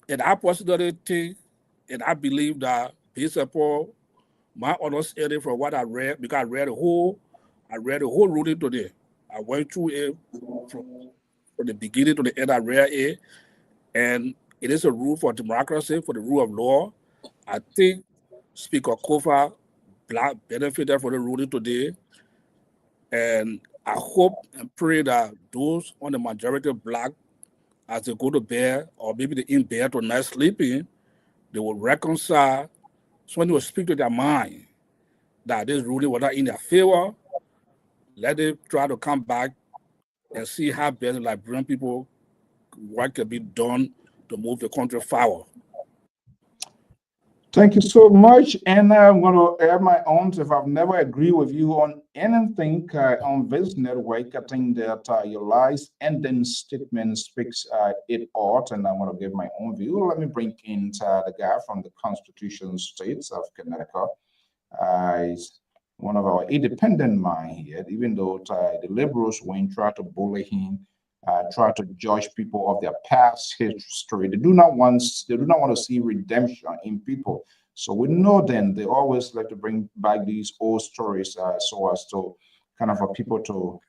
and I personally think, and I believe that based upon my understanding from what I read, because I read the whole ruling today. I went through it from the beginning to the end. I read it, and it is a rule for democracy, for the rule of law. I think Speaker Kofa Black benefited from the ruling today, and I hope and pray that those on the majority Black, as they go to bed, or maybe they're in bed tonight sleeping, they will reconcile. So when they will speak to their mind that this ruling was not in their favor, let them try to come back and see how best Liberian people, what can be done to move the country forward. Thank you so much. And I'm going to add my own. If I've never agreed with you on anything on this network, I think that your lies and then statement speaks it out. And I want to give my own view. Let me bring in the guy from the Constitution States of Connecticut. He's one of our independent mind here, even though the liberals, when try to bully him, try to judge people of their past history. They do not want to see redemption in people. So we know then they always like to bring back these old stories so as to kind of for people to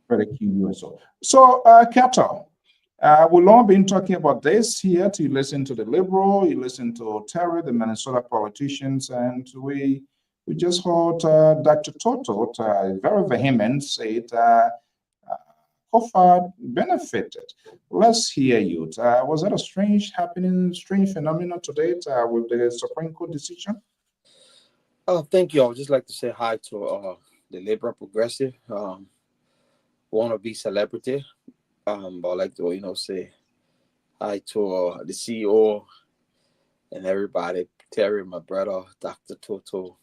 ridicule you and so. So Kato, we've long been talking about this here. You listen to the liberal, you listen to Terry, the Minnesota politicians, and we just heard Dr. Toto very vehement say it. Kofa benefited. Let's hear you. Was that a strange phenomenon today with the Supreme Court decision? Thank you. I would just like to say hi to the Liberal Progressive. Want to be celebrity. But I'd like to, say hi to the CEO and everybody. Terry, my brother, Dr. Toto,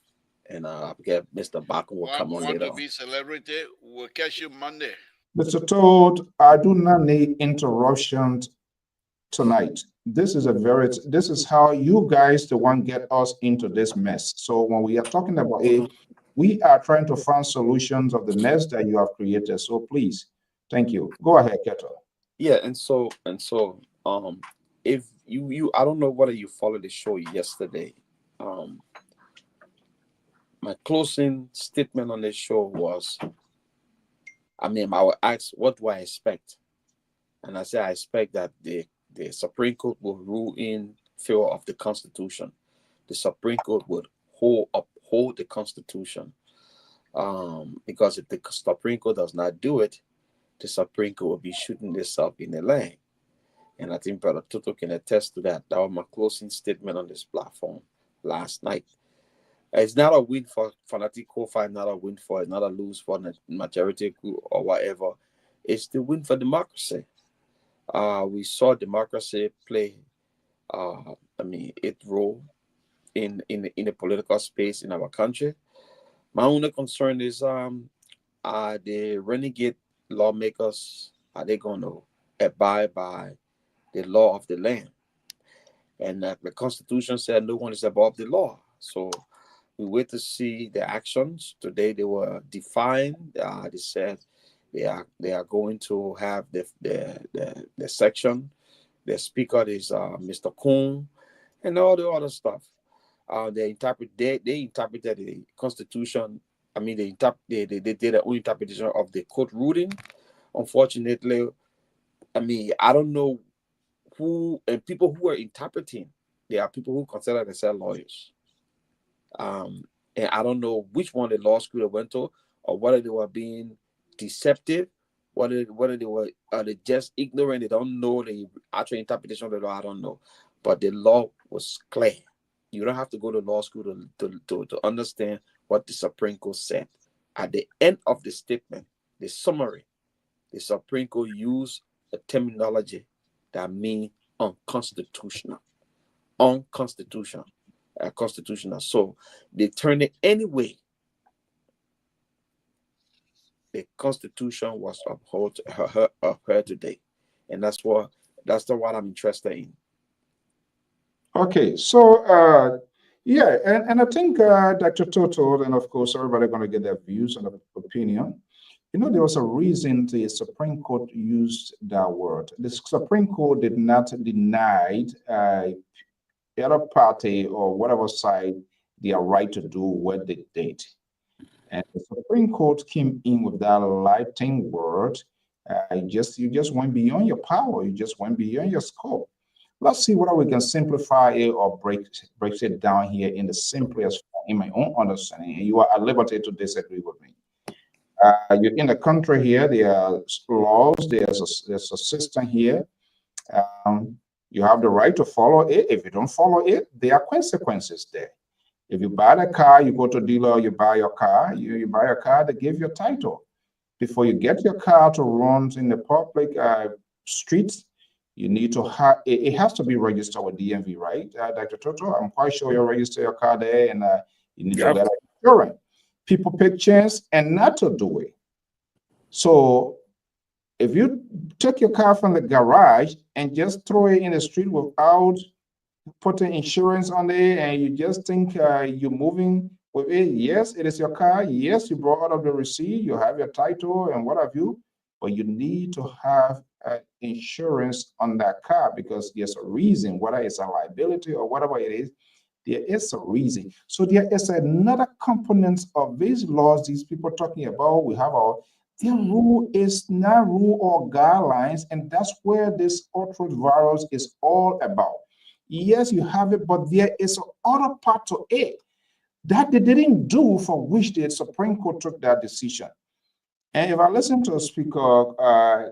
and I get Mr. Bakken will come on later. Want to be celebrity? We'll catch you Monday. Mr. Todd, I do not need interruptions tonight. This is how you guys the one get us into this mess. So when we are talking about it, we are trying to find solutions of the mess that you have created. So please, thank you. Go ahead, Keto. Yeah, and so if you I don't know whether you followed the show yesterday. My closing statement on this show was, I was asked, what do I expect? And I said, I expect that the Supreme Court will rule in favor of the Constitution. The Supreme Court would uphold the Constitution. Because if the Supreme Court does not do it, the Supreme Court will be shooting itself in the leg. And I think Brother Toto can attest to that. That was my closing statement on this platform last night. It's not a win for Fanatic Kofa, not a win for, it's not a lose for the majority group or whatever. It's the win for democracy. We saw democracy play, its role in the political space in our country. My only concern is, are the renegade lawmakers, are they going to abide by the law of the land? And the Constitution said no one is above the law. So we wait to see the actions. Today they were defined. They said they are going to have the section. The speaker is Mr. Kuhn, and all the other stuff. They interpreted the Constitution. They did their own interpretation of the court ruling. Unfortunately, I don't know who, and people who are interpreting. There are people who consider themselves lawyers. And I don't know which one the law school they went to, or whether they were being deceptive, whether they were they just ignorant, they don't know the actual interpretation of the law. I don't know, but the law was clear. You don't have to go to law school to understand what the Supreme Court said. At the end of the statement, the summary, the Supreme Court used a terminology that means unconstitutional. Constitutional. So they turned it anyway. The Constitution was upheld today, and that's what I'm interested in. Okay, so yeah, and I think Dr. Toto, and of course everybody going to get their views and opinion. There was a reason the Supreme Court used that word. The Supreme Court did not deny other party or whatever side their right to do what they did. And the Supreme Court came in with that lighting word. You just went beyond your power. You just went beyond your scope. Let's see whether we can simplify it or break it down here in the simplest form, in my own understanding. And you are at liberty to disagree with me. You're in the country here. There are laws. There's a system here. You have the right to follow it. If you don't follow it, there are consequences there. If you buy the car, you go to dealer, you buy your car. You buy a car, they give you a title. Before you get your car to run in the public streets, you need to have it has to be registered with DMV, right, Dr. Toto? I'm quite sure you register your car there, and you need to get insurance. People pick chance and not to do it. So if you take your car from the garage and just throw it in the street without putting insurance on it, and you just think you're moving with it, yes, it is your car. Yes, you brought out of the receipt, you have your title and what have you, but you need to have insurance on that car because there's a reason, whether it's a liability or whatever it is, there is a reason. So there is another component of these laws these people are talking about. We have their rule is not rule or guidelines, and that's where this outbreak virus is all about. Yes, you have it, but there is another part to it that they didn't do, for which the Supreme Court took that decision. And if I listen to Speaker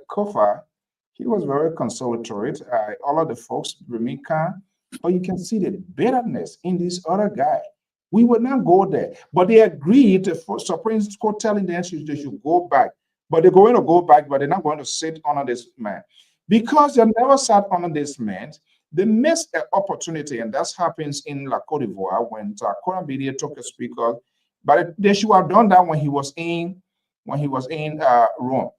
Kofa, he was very conciliatory. All of the folks remain calm, but you can see the bitterness in this other guy. We would not go there, but they agreed to Supreme Court telling them they should go back. But they're going to go back, but they're not going to sit under this man. Because they never sat under this man, they missed an opportunity, and that happens in La Côte d'Ivoire when Corambidia took a speaker, but they should have done that when he was in Rome.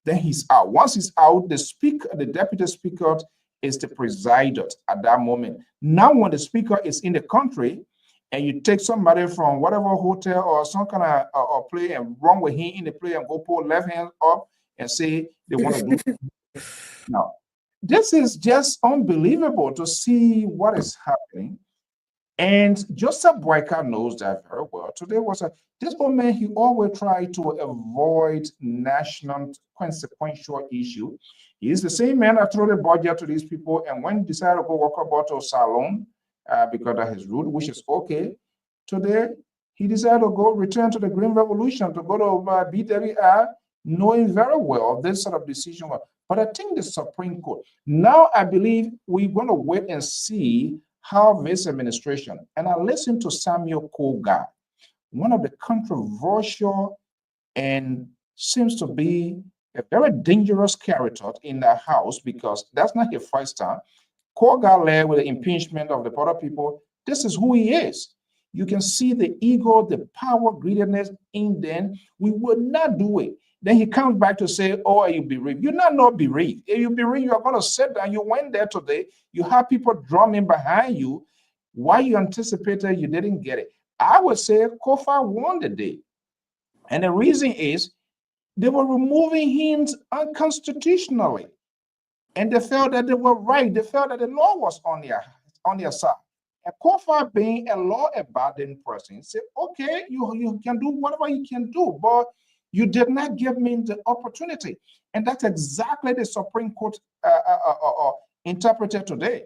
Then he's out. Once he's out, the deputy speaker is the presider at that moment. Now, when the speaker is in the country, and you take somebody from whatever hotel or some kind of or play and run with him in the play and go pull left hand up and say they want to do. Now, this is just unbelievable to see what is happening. And Joseph Boyka knows that very well. Today was this moment he always tried to avoid national consequential issue. He is the same man that threw the budget to these people, and when he decided to go walk about to Salon because of his route, which is okay. Today, he decided to go return to the Green Revolution, to go to BWR, knowing very well this sort of decision. But I think the Supreme Court, now I believe we're going to wait and see how this administration, and I listened to Samuel Koga, one of the controversial and seems to be a very dangerous character in the House, because that's not his first time. Koga led with the impeachment of the other people. This is who he is. You can see the ego, the power, greediness in them. We would not do it. Then he comes back to say, oh, are you bereaved? You're not bereaved. If you bereaved, you're going to sit down. You went there today. You have people drumming behind you. Why you anticipated you didn't get it? I would say Kofa won the day. And the reason is they were removing him unconstitutionally. And they felt that they were right. They felt that the law was on their side. And Kofa, being a law-abiding person, said, okay, you can do whatever you can do, but you did not give me the opportunity. And that's exactly the Supreme Court interpreted today.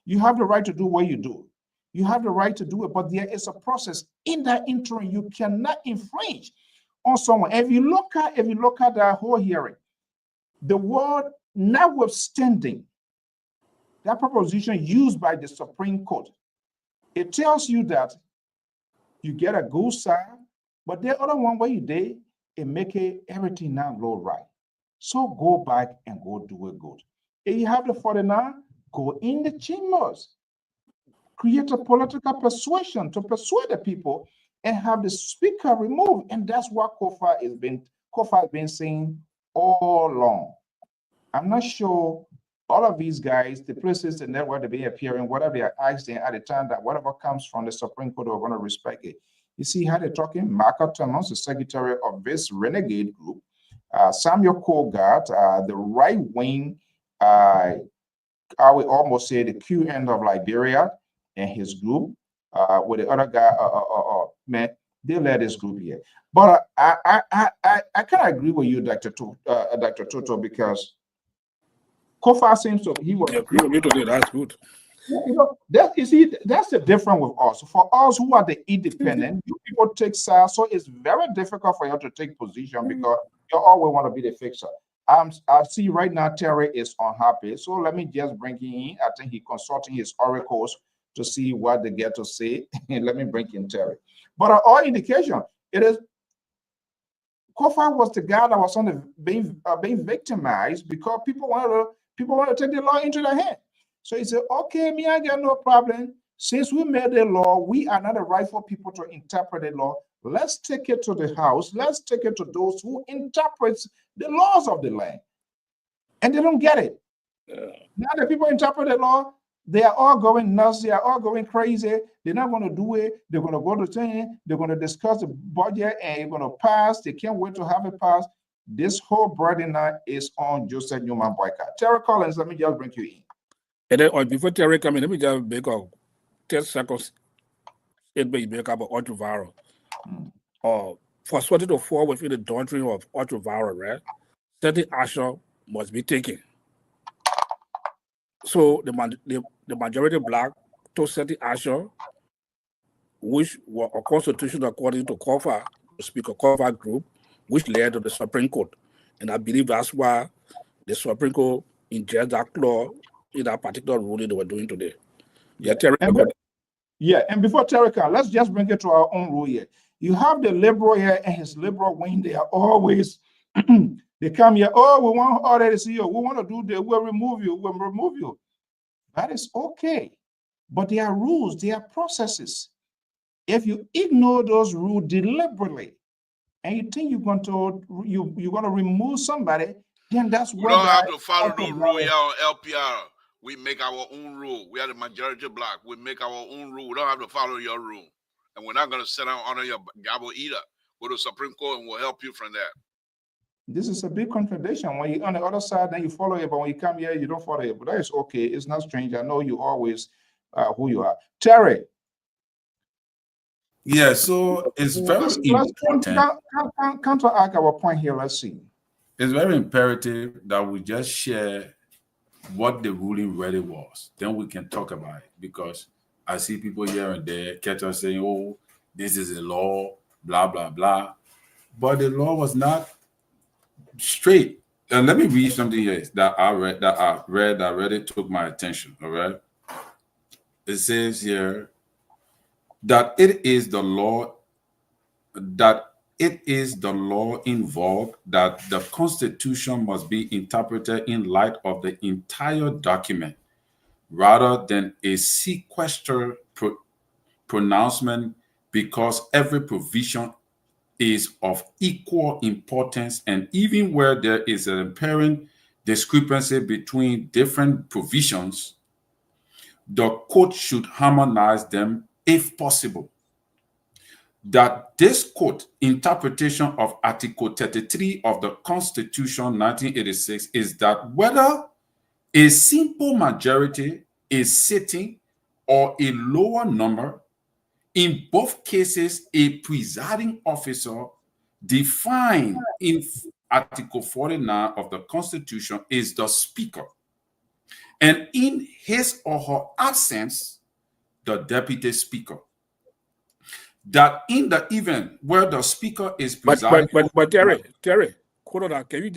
You have the right to do what you do. You have the right to do it, but there is a process. In that interim, you cannot infringe on someone. If you look at that whole hearing, the word notwithstanding, that proposition used by the Supreme Court, it tells you that you get a good side, but the other one where you did, it make everything now go right. So go back and go do it good. If you have the 49, go in the chambers. Create a political persuasion to persuade the people and have the speaker removed. And that's what Kofa has been saying all along. I'm not sure all of these guys, the places and where they be appearing, whatever they are asking at the time, that whatever comes from the Supreme Court, we're going to respect it. You see how they're talking? Marco Thomas, the secretary of this renegade group, Samuel Kogat, the right wing, I would almost say the Q end of Liberia, and his group with the other guy, man, they led this group here. But I kind of agree with you, Dr. Toto, because Kofa seems to he was. That's good. You know, you see, that's the difference with us. For us who are the independent, you people take sides, so it's very difficult for you to take position because you always want to be the fixer. I see right now Terry is unhappy, so let me just bring him in. I think he's consulting his oracles to see what they get to say. Let me bring in Terry. But all indication, it is Kofa was the guy that was on the being victimized because people want to take the law into their hand. So he said, okay, me, I got no problem. Since we made the law, we are not the rightful people to interpret the law. Let's take it to the house. Let's take it to those who interpret the laws of the land. And they don't get it. Now the people interpret the law, they are all going nuts. They are all going crazy. They're not going to do it. They're going to go to thing. They're going to discuss the budget and it's going to pass. They can't wait to have it pass. This whole burden now is on Joseph Newman boycott. Terry Collins, let me just bring you in. And then before Terry come in, let me just make a 10 seconds statement make about ultraviral. For something to fall within the doctrine of ultraviral, right? Certain action must be taken. So the majority black took certain action, which were a constitution according to COFA, the Speaker COFA group, which led to the Supreme Court. And I believe that's why the Supreme Court injected that clause in that particular ruling they were doing today. Yeah, Terry. And before Terry comes, let's just bring it to our own rule here. You have the liberal here and his liberal wing. They are always, they come here, oh, we want order to see you. We want to do this. We'll remove you. We'll remove you. That is okay. But there are rules, there are processes. If you ignore those rules deliberately and you think you're going to remove somebody, then that's we don't have to follow the rule here on LPR. We make our own rule. We are the majority black. We make our own rule. We don't have to follow your rule. And we're not going to sit down under your gavel either. Go to the Supreme Court and we'll help you from there. This is a big contradiction. When you're on the other side, then you follow it. But when you come here, you don't follow it. But that is okay. It's not strange. I know you always who you are. Terry. Yeah, so it's very important. Counteract our point here. Let's see. It's very imperative that we just share what the ruling really was. Then we can talk about it, because I see people here and there catch us saying, oh, this is a law, blah, blah, blah. But the law was not straight. And let me read something here that I read that really took my attention. All right. It says here that it is the law involved that the Constitution must be interpreted in light of the entire document rather than a sequestered pronouncement, because every provision is of equal importance, and even where there is an apparent discrepancy between different provisions, the court should harmonize them if possible. That this court interpretation of Article 33 of the Constitution 1986 is that whether a simple majority is sitting or a lower number, in both cases, a presiding officer defined in Article 49 of the Constitution is the Speaker. And in his or her absence, the Deputy Speaker. That in the event where the Speaker is presiding... But Terry, hold on. Can you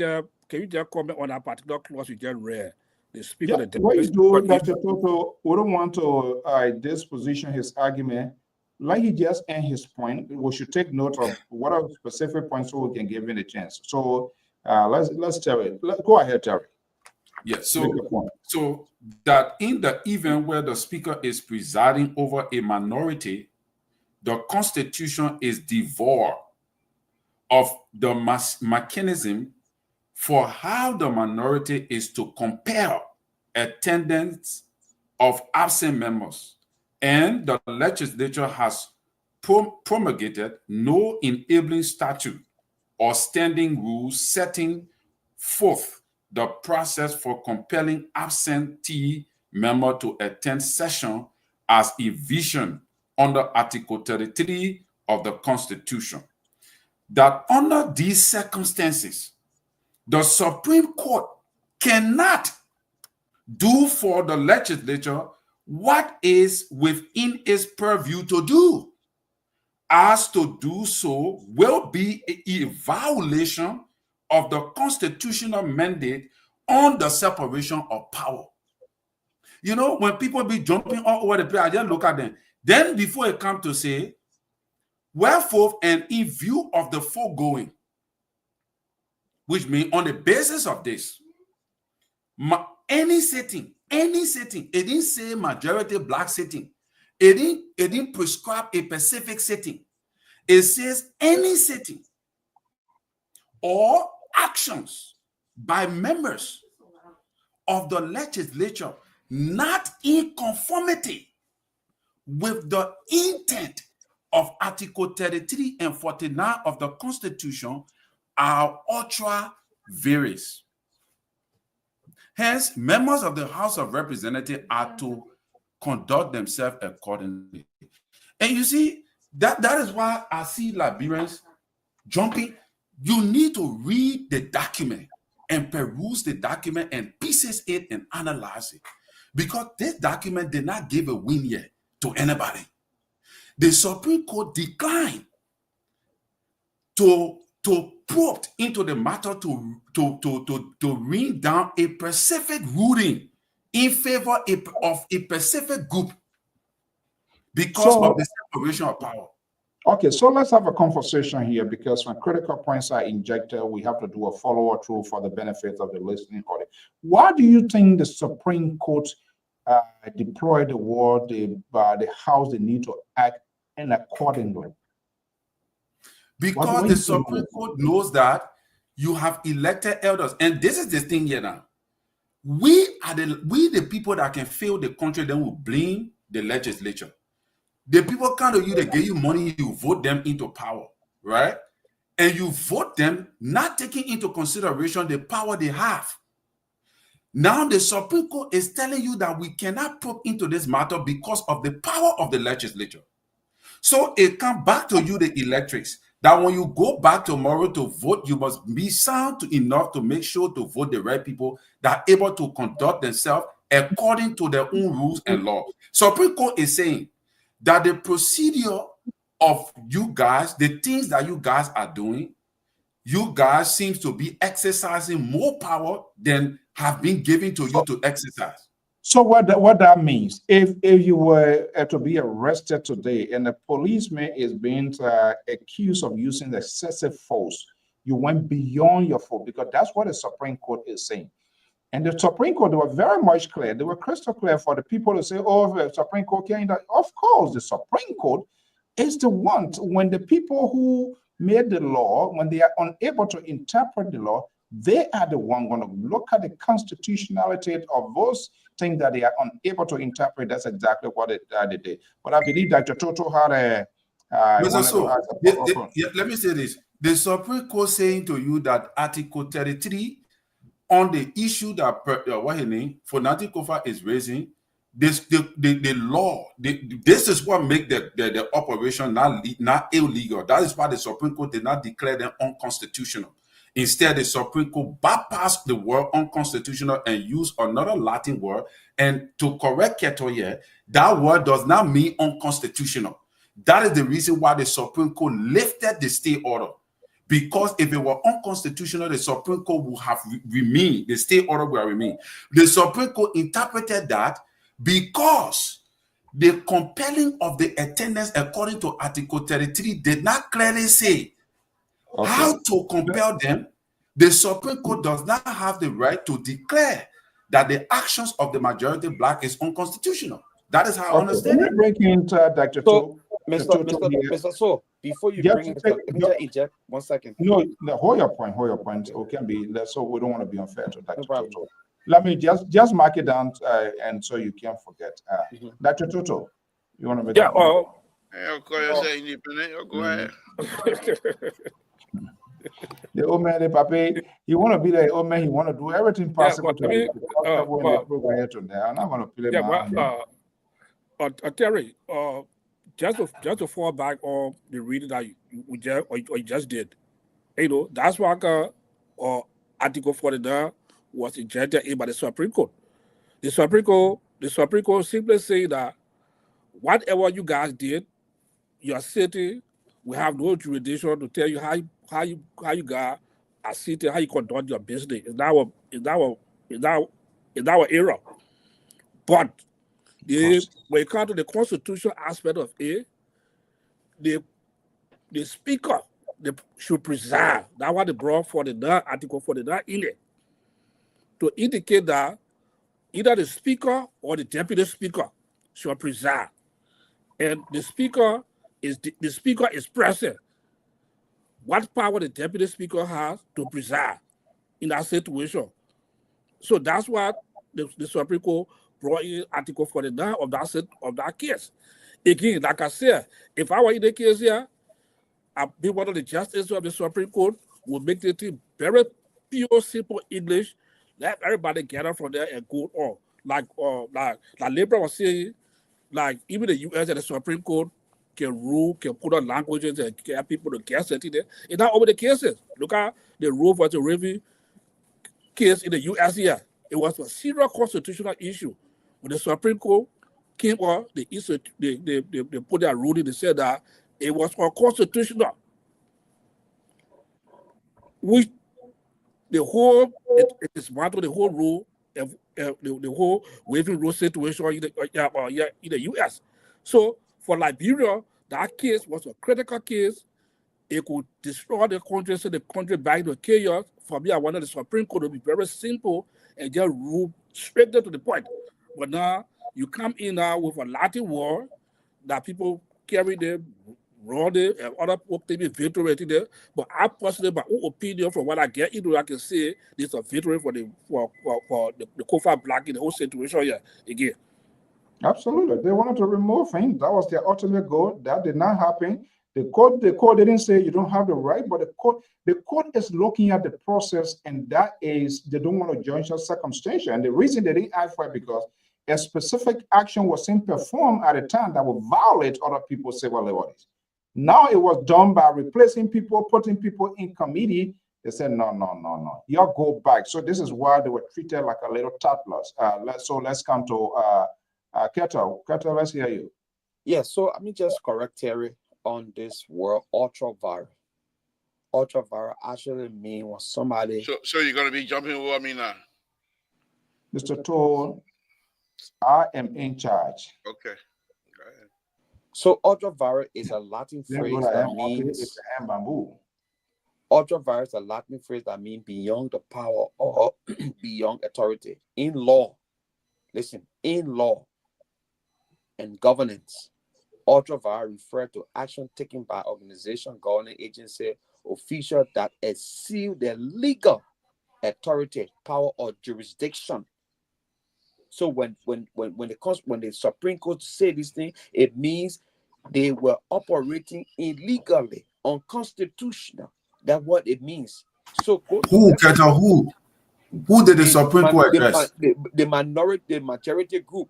just comment on that particular clause you just read? The Speaker, the what you do, Dr. Toto, we don't want to disposition his argument. Like he just end his point, we should take note of what are the specific points so we can give him a chance. So let's Terry. Go ahead, Terry. Yes, so that in the event where the Speaker is presiding over a minority, the Constitution is devoid of the mechanism for how the minority is to compel attendance of absent members. And the legislature has promulgated no enabling statute or standing rules setting forth the process for compelling absentee member to attend session as envisioned under Article 33 of the Constitution, that under these circumstances, the Supreme Court cannot do for the legislature what is within its purview to do, as to do so will be a violation of the constitutional mandate on the separation of power. You know, when people be jumping all over the place, I just look at them. Then before it comes to say, wherefore, and in view of the foregoing, which means on the basis of this, any sitting, it didn't say majority black sitting. It didn't prescribe a specific sitting. It says any sitting or actions by members of the legislature not in conformity with the intent of Article 33 and 49 of the Constitution are ultra vires. Hence, members of the House of Representatives are to conduct themselves accordingly. And you see, that is why I see Liberians jumping. You need to read the document and peruse the document and pieces it and analyze it. Because this document did not give a win yet to anybody. The Supreme Court declined to probe into the matter to bring down a specific ruling in favor of a specific group because of the separation of power. Okay, so let's have a conversation here, because when critical points are injected, we have to do a follow-through for the benefit of the listening audience. Why do you think the Supreme Court deployed the word, the House, they need to act in accordingly? Because the Supreme Court knows that you have elected elders. And this is the thing here now. We the people that can fail the country, then will blame the legislature. The people kind of you, they give you money, you vote them into power, right? And you vote them not taking into consideration the power they have. Now the Supreme Court is telling you that we cannot probe into this matter because of the power of the legislature. So it comes back to you, the electors, that when you go back tomorrow to vote, you must be sound enough to make sure to vote the right people that are able to conduct themselves according to their own rules and law. Supreme Court is saying that the procedure of you guys, the things that you guys are doing, you guys seems to be exercising more power than have been given to you to exercise. So what that means, if you were to be arrested today and a policeman is being accused of using excessive force, you went beyond your fault, because that's what the Supreme Court is saying. And the Supreme Court, they were very much clear. They were crystal clear for the people to say, oh, the Supreme Court can't. Of course, the Supreme Court is the one when the people who made the law, when they are unable to interpret the law, they are the one going to look at the constitutionality of those things that they are unable to interpret. That's exactly what they did. But I believe Dr. Toto had let me say this. The Supreme Court saying to you that Article 33 on the issue that Fonati Kofa is raising, the law, this is what make the operation not illegal. That is why the Supreme Court did not declare them unconstitutional. Instead, the Supreme Court bypassed the word unconstitutional and used another Latin word. And to correct Keto here, that word does not mean unconstitutional. That is the reason why the Supreme Court lifted the stay order. Because if it were unconstitutional, the Supreme Court would have remained, the stay order will remain. The Supreme Court interpreted that because the compelling of the attendance according to Article 33 did not clearly say how to compel them. The Supreme Court does not have the right to declare that the actions of the majority black is unconstitutional. That is how I understand it. Break into Dr. So, Mr. So, before you bring it, let me just inject 1 second. No, hold your point. Okay, so we don't want to be unfair to Dr. Toto. Let me just mark it down, and so you can't forget. Dr. Toto, you want to make go ahead. The old man, the papi, he want to be the old man. He want to do everything possible to I'm not going to play Terry, just to fall back on the reading that you just did, that's why Article 49 was injected in by the Supreme Court. The Supreme Court simply say that whatever you guys did, your city, we have no jurisdiction to tell you how you got a city, how you conduct your business. Is our era. But when it comes to the constitutional aspect of it, the speaker should preside. That's what they brought for the Article 49 in it, to indicate that either the speaker or the deputy speaker should preside, and the speaker is present. What power the deputy speaker has to preside in that situation? So that's what the Supreme Court brought in Article 49 of that case. Again, like I said, if I were in the case here, I'd be one of the justices of the Supreme Court, would make the thing very pure, simple English. Let everybody gather from there and go on. Like Libra was saying, like even the U.S. and the Supreme Court can rule, can put on languages and get people to guess it. It's not over the cases. Look at the Roe versus Wade case in the U.S. here. It was a serious constitutional issue. When the Supreme Court came on, they put their ruling, they said that it was unconstitutional. Which the whole, it is one of the whole rule, the whole waiving rule situation in the U.S. So for Liberia, that case was a critical case. It could destroy the country, send the country back to chaos. For me, I wanted the Supreme Court to be very simple and just rule straight to the point. But now you come in now with a Latin war that people carry them, run it, and other people take me victory there. But I personally, my own opinion, from what I get into, I can say this is a victory for the Kofa Black in the whole situation here again. Absolutely. They wanted to remove him. That was their ultimate goal. That did not happen. The court didn't say you don't have the right, but the court is looking at the process, and that is they don't want to judge a circumstantial. And the reason they didn't ask for it because a specific action was being performed at a time that would violate other people's civil liberties. Now it was done by replacing people, putting people in committee. They said, no. Y'all go back. So this is why they were treated like a little toddlers. So let's come to Keto. Keto, let's hear you. Yeah, so let me just correct Terry on this word ultra-viral. Ultra-viral actually means when somebody... So you're going to be jumping over me now? Mr. Toll, I am in charge. Okay. Go ahead. So ultra-viral is a Latin phrase that means... Ultra-viral is a Latin phrase that means beyond the power or beyond authority. In law, listen, in law and governance, ultra-viral refer to action taken by organization, government agency, official that exceed their legal authority, power, or jurisdiction. So when the Supreme Court say this thing, it means they were operating illegally, unconstitutional. That's what it means. So who did the Supreme Court address? The majority group.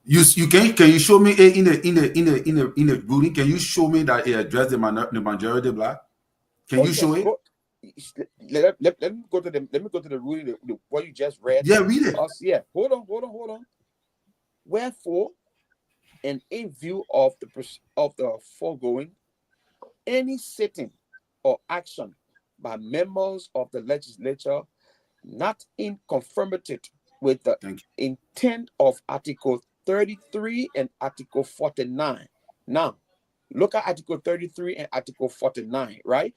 Can you show me in the ruling? Can you show me that it addressed the majority black? Can you show it? Let me go to the ruling. What you just read. Yeah, read it. Yeah. Hold on. Wherefore, and in view of the foregoing, any sitting or action by members of the legislature not in conformity with the intent of Article 33 and Article 49. Now, look at Article 33 and Article 49, right?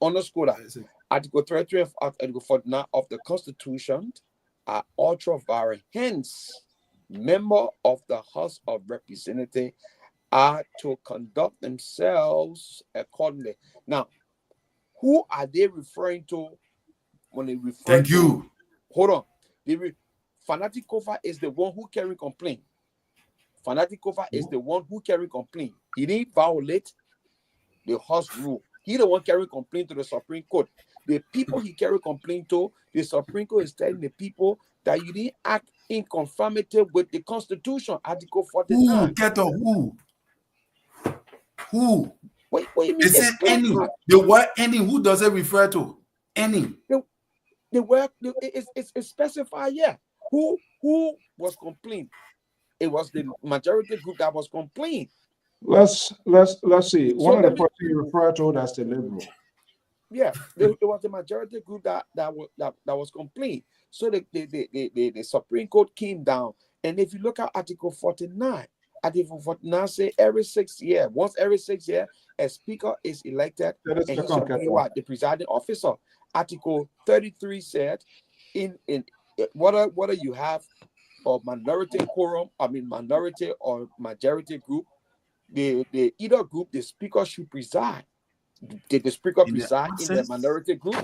Underscore that. Article 33 and Article 49 of the Constitution are ultra-viral. Hence, members of the House of Representatives are to conduct themselves accordingly. Now, who are they referring to when they refer Thank you. Hold on. Fanatic Kofa is the one who carry complaint. Fanatic Kofa is the one who carry complaint. He didn't violate the House rule. He the one carry complaint to the Supreme Court. The people he carry complaint to, the Supreme Court is telling the people that you didn't act in conformity with the Constitution, Article 49. Who? Get on who? What do you mean? They say any. The word any, who does it refer to? Any. The word it's specified here. Who was complaining? It was the majority group that was complaining. Let's see. One of the person you refer to, that's the liberal. Yeah, it was the majority group that was complaining. So the Supreme Court came down, and if you look at Article 49, Article 49 say every 6 years, once every 6 years, a speaker is elected, and he should be the presiding officer. Article 33 said, in whether you have a minority quorum, minority or majority group, the either group, the speaker should preside. Did the speaker preside in the minority group?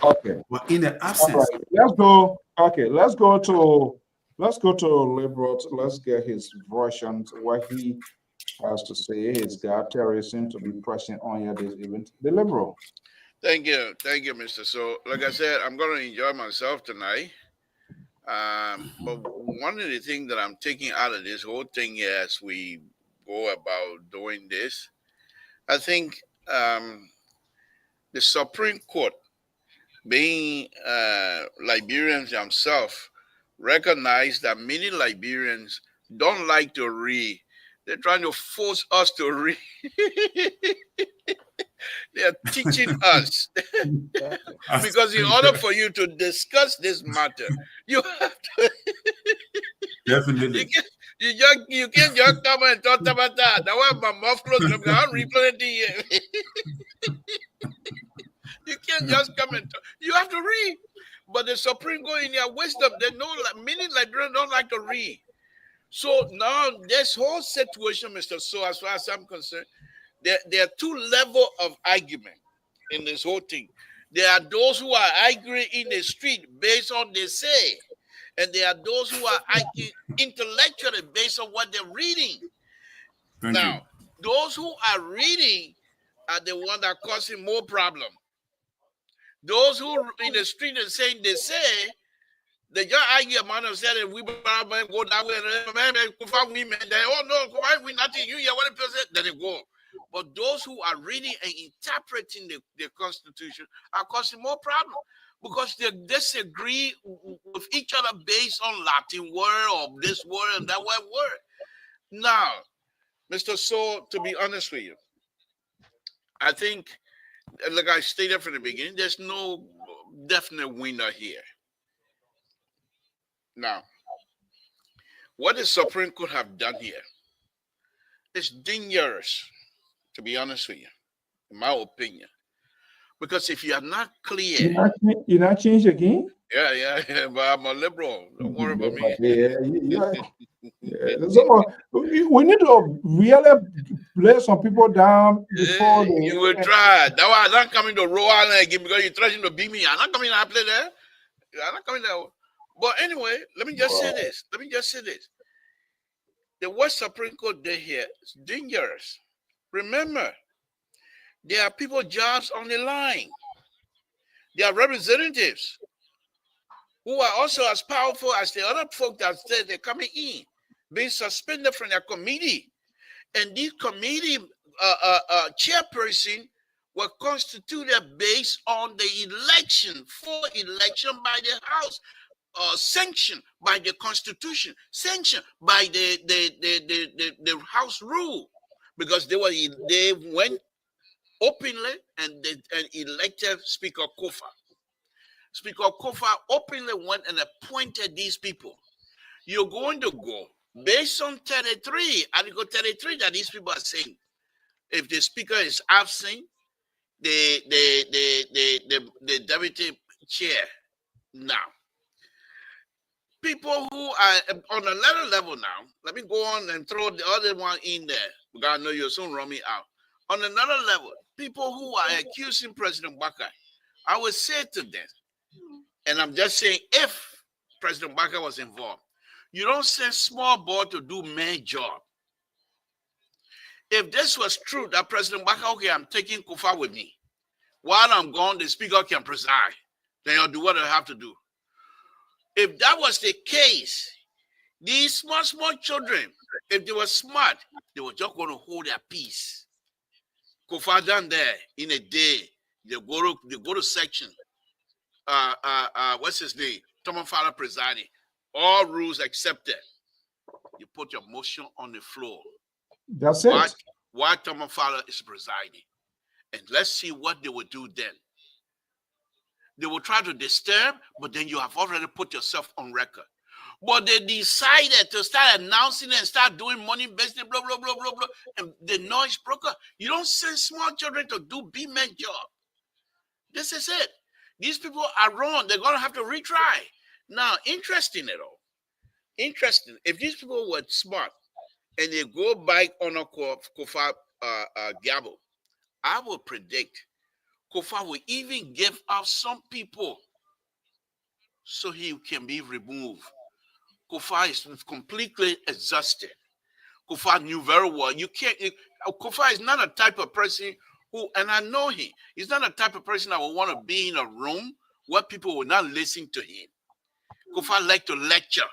Okay. Well, in the absence. All right. Let's go. Okay, let's go to liberals. Let's get his version, what he has to say. His guy Terry seems to be pressing on here this event. The liberal. Thank you, Mr. So, like I said, I'm going to enjoy myself tonight. But one of the things that I'm taking out of this whole thing as we go about doing this, I think the Supreme Court, being Liberians themselves, recognize that many Liberians don't like to read. They're trying to force us to read. They're teaching us. Because in order for you to discuss this matter, you have to. Definitely. You can't just come and talk about that. That was my mouth closed. I'm replaying it. You can't just come and talk. You have to read. But the Supreme Court, in their wisdom, they know many Liberians don't like to read. So now this whole situation, Mr. So, as far as I'm concerned, there are two levels of argument in this whole thing. There are those who are arguing in the street based on what they say, and there are those who are arguing intellectually based on what they're reading. Now, those who are reading are the ones that are causing more problem. Those who in the street are saying they say, they just argue among themselves and we go that way, women, they oh no, why we nothing, you hear what the person, then they go. But those who are reading and interpreting the Constitution are causing more problem because they disagree with each other based on Latin word or this word and that word. Now, Mr. So, to be honest with you, I think, like I stated from the beginning, there's no definite winner here. Now, what the Supreme Court have done here is dangerous, to be honest with you, in my opinion. Because if you are not clear... You're not changed again? Yeah, but I'm a liberal. Don't worry about me. We need to really lay some people down before you will try. That why I'm not coming to Row Island again because you're trying to beat me. I'm not coming to play there. I'm not coming there. But anyway, let me just say this. The West Supreme Court did here is dangerous. Remember, there are people jobs on the line. There are representatives who are also as powerful as the other folk that said they're coming in, being suspended from their committee. And these committee chairperson were constituted based on the election, full election by the House, sanctioned by the Constitution, sanctioned by the House rule, because they went openly and elected Speaker Kofa. Speaker Kofa openly went and appointed these people. You're going to go based on 33, Article 33, that these people are saying. If the speaker is absent, the deputy chair. Now, people who are on another level now, let me go on and throw the other one in there, because I know you'll soon run me out. On another level, people who are accusing President Baka, I would say to them, and I'm just saying, if President Baka was involved, you don't send small boy to do main job. If this was true that President Baka, okay, I'm taking Kofa with me. While I'm gone, the speaker can preside. Then I'll do what I have to do. If that was the case, these small children, if they were smart, they were just going to hold their peace. Go far down there in a day, they go to section. What's his name? Thomas Fowler presiding. All rules accepted. You put your motion on the floor. That's it. Why Thomas Fowler is presiding. And let's see what they will do then. They will try to disturb, but then you have already put yourself on record. But they decided to start announcing and start doing money business, blah, blah, blah, blah, blah. And the noise broke up. You don't send small children to do B-man job. This is it. These people are wrong. They're going to have to retry. Now, interesting at all. Interesting. If these people were smart and they go back on a Kofa Gabo, I will predict Kofa will even give up some people so he can be removed. Kofa is completely exhausted. Kofa knew very well. Kofa is not a type of person who, and I know him, he's not a type of person that will want to be in a room where people will not listen to him. Kofa likes to lecture.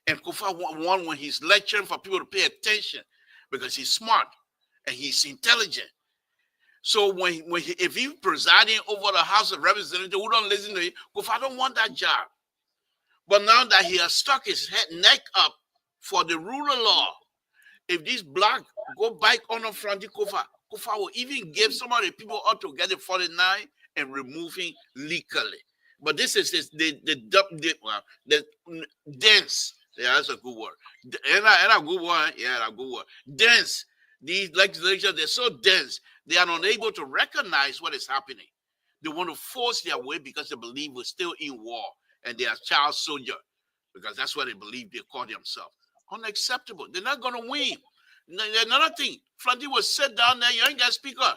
And Kofa wants when he's lecturing for people to pay attention because he's smart and he's intelligent. So if he's presiding over the House of Representatives who don't listen to him, Kofa don't want that job. But now that he has stuck his neck up for the rule of law, if these black go back on the front, Kofa will even give some of the people out to get the 49 and remove him legally. But this is the dense. Yeah, that's a good word. And a good one. Yeah, a good word. Dense. These legislatures, they're so dense, they are unable to recognize what is happening. They want to force their way because they believe we're still in war and they are child soldier because that's what they believe they call themselves. Unacceptable. They're not going to win. Another thing, Flandy will sit down there. You ain't got speaker.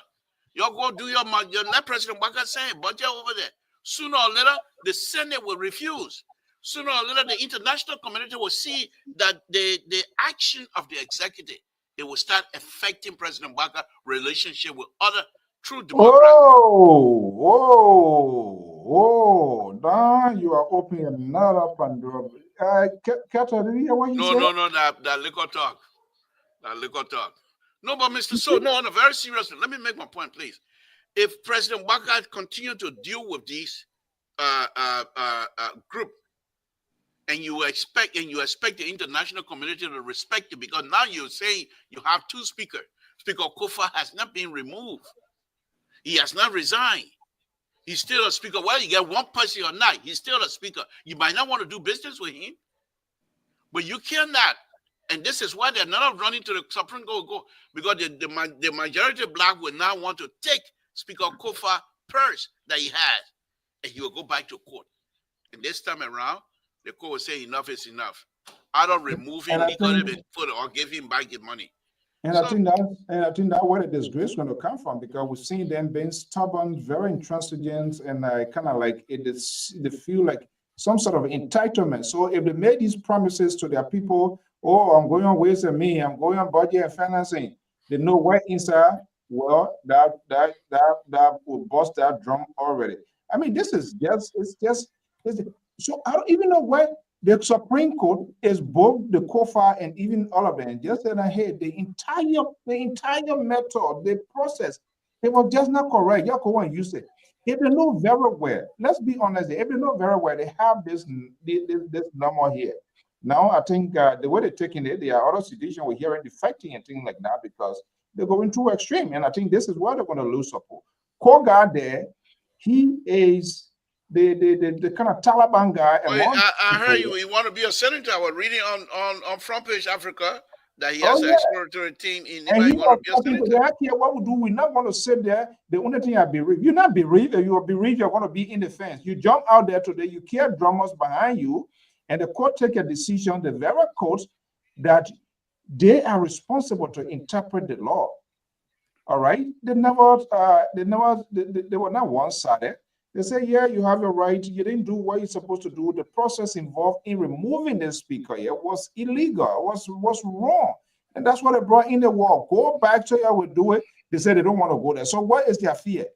You'll go do your let President Baka saying budget over there. Sooner or later, the Senate will refuse. Sooner or later, the international community will see that the action of the executive, it will start affecting President Baka's relationship with other true democrats. Whoa. Now you are opening another Pandora. Kata, did you hear what he said? No, that liquor talk. That liquor talk. No, but Mr. So, no, on a very serious note, let me make my point, please. If President Baka continue to deal with these group, and you expect the international community to respect it, because now you're saying you have two speakers. Speaker Kofa has not been removed. He has not resigned. He's still a speaker. Well, you get one person or not, he's still a speaker. You might not want to do business with him, but you cannot. And this is why they're not running to the Supreme Court, because the majority black will now want to take Speaker Kofa's purse that he has, and he will go back to court. And this time around, the court will say enough is enough. I don't remove him legally or give him back his money. And I think that's where the disgrace is going to come from, because we've seen them being stubborn, very intransigent, and kind of like they feel like some sort of entitlement. So if they made these promises to their people, oh, I'm going on ways and means, I'm going on budget and financing, they know where inside. Well, that will bust that drum already. I mean, this is so I don't even know where the Supreme Court is, both the COFA and even all of them. Just said, hey, the entire method, the process, it was just not correct. Yako and you said, if they know very well, let's be honest, if they know very well, they have this number here. Now, I think the way they're taking it, there are other situations we're hearing defecting and things like that because they're going too extreme. And I think this is why they're going to lose support. Koga there, he is the kind of Taliban guy. I heard you want to be a senator. I was reading on Front Page Africa that he has an exploratory team in and he want to be a senator. What we do, we're not going to sit there. The only thing I bereaved, you're not bereaved. You are bereaved, you're going to be in the fence. You jump out there today, you carry drummers behind you, and the court take a decision, the very court, that they are responsible to interpret the law. All right? They were not one-sided. They say, yeah, you have your right. You didn't do what you're supposed to do. The process involved in removing the speaker here was illegal, was wrong. And that's what they brought in the war. Go back to you, will do it. They said they don't want to go there. So what is their fear?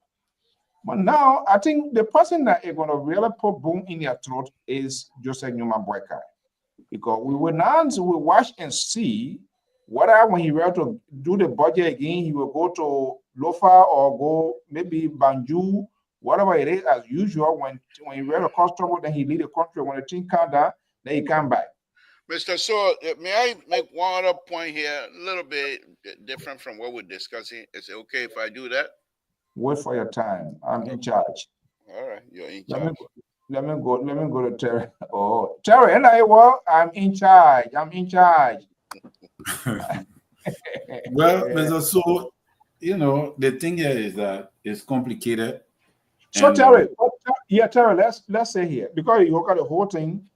But now I think the person that is going to really put boom in your throat is Joseph Newman Boyka. Because we will watch and see whether when he were to do the budget again, he will go to Lofa or go maybe Banjul, whatever it is, as usual. When he were to cause trouble, then he leave the country. When the thing come down, then he come back. Mr. So, may I make one other point here, a little bit different from what we're discussing? Is it okay if I do that? Wait for your time. I'm in charge. All right, you're in charge. Let me go to Terry. Oh, Terry, and I'm in charge. I'm in charge. Well, Mr. So, you know, the thing here is that it's complicated. So Terry, Terry, let's say here, because you look at the whole thing,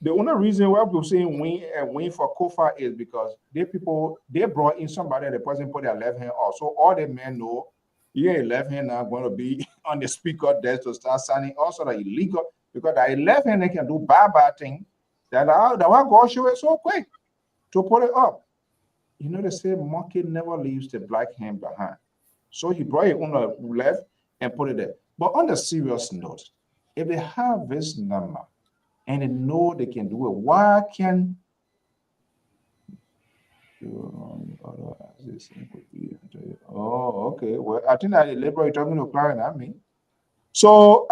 the only reason why people saying win for Kofa is because they brought in somebody and the person put their left hand off. So all the men know your left hand are going to be on the speaker desk to start signing also the illegal, because the left hand they can do bad thing that one go show it so quick to put it up. You know, they say monkey never leaves the black hand behind. So he brought it on the left and put it there. But on the serious note, if they have this number and they know they can do it, why can okay. Well, I think that the labor is talking to client, I mean. So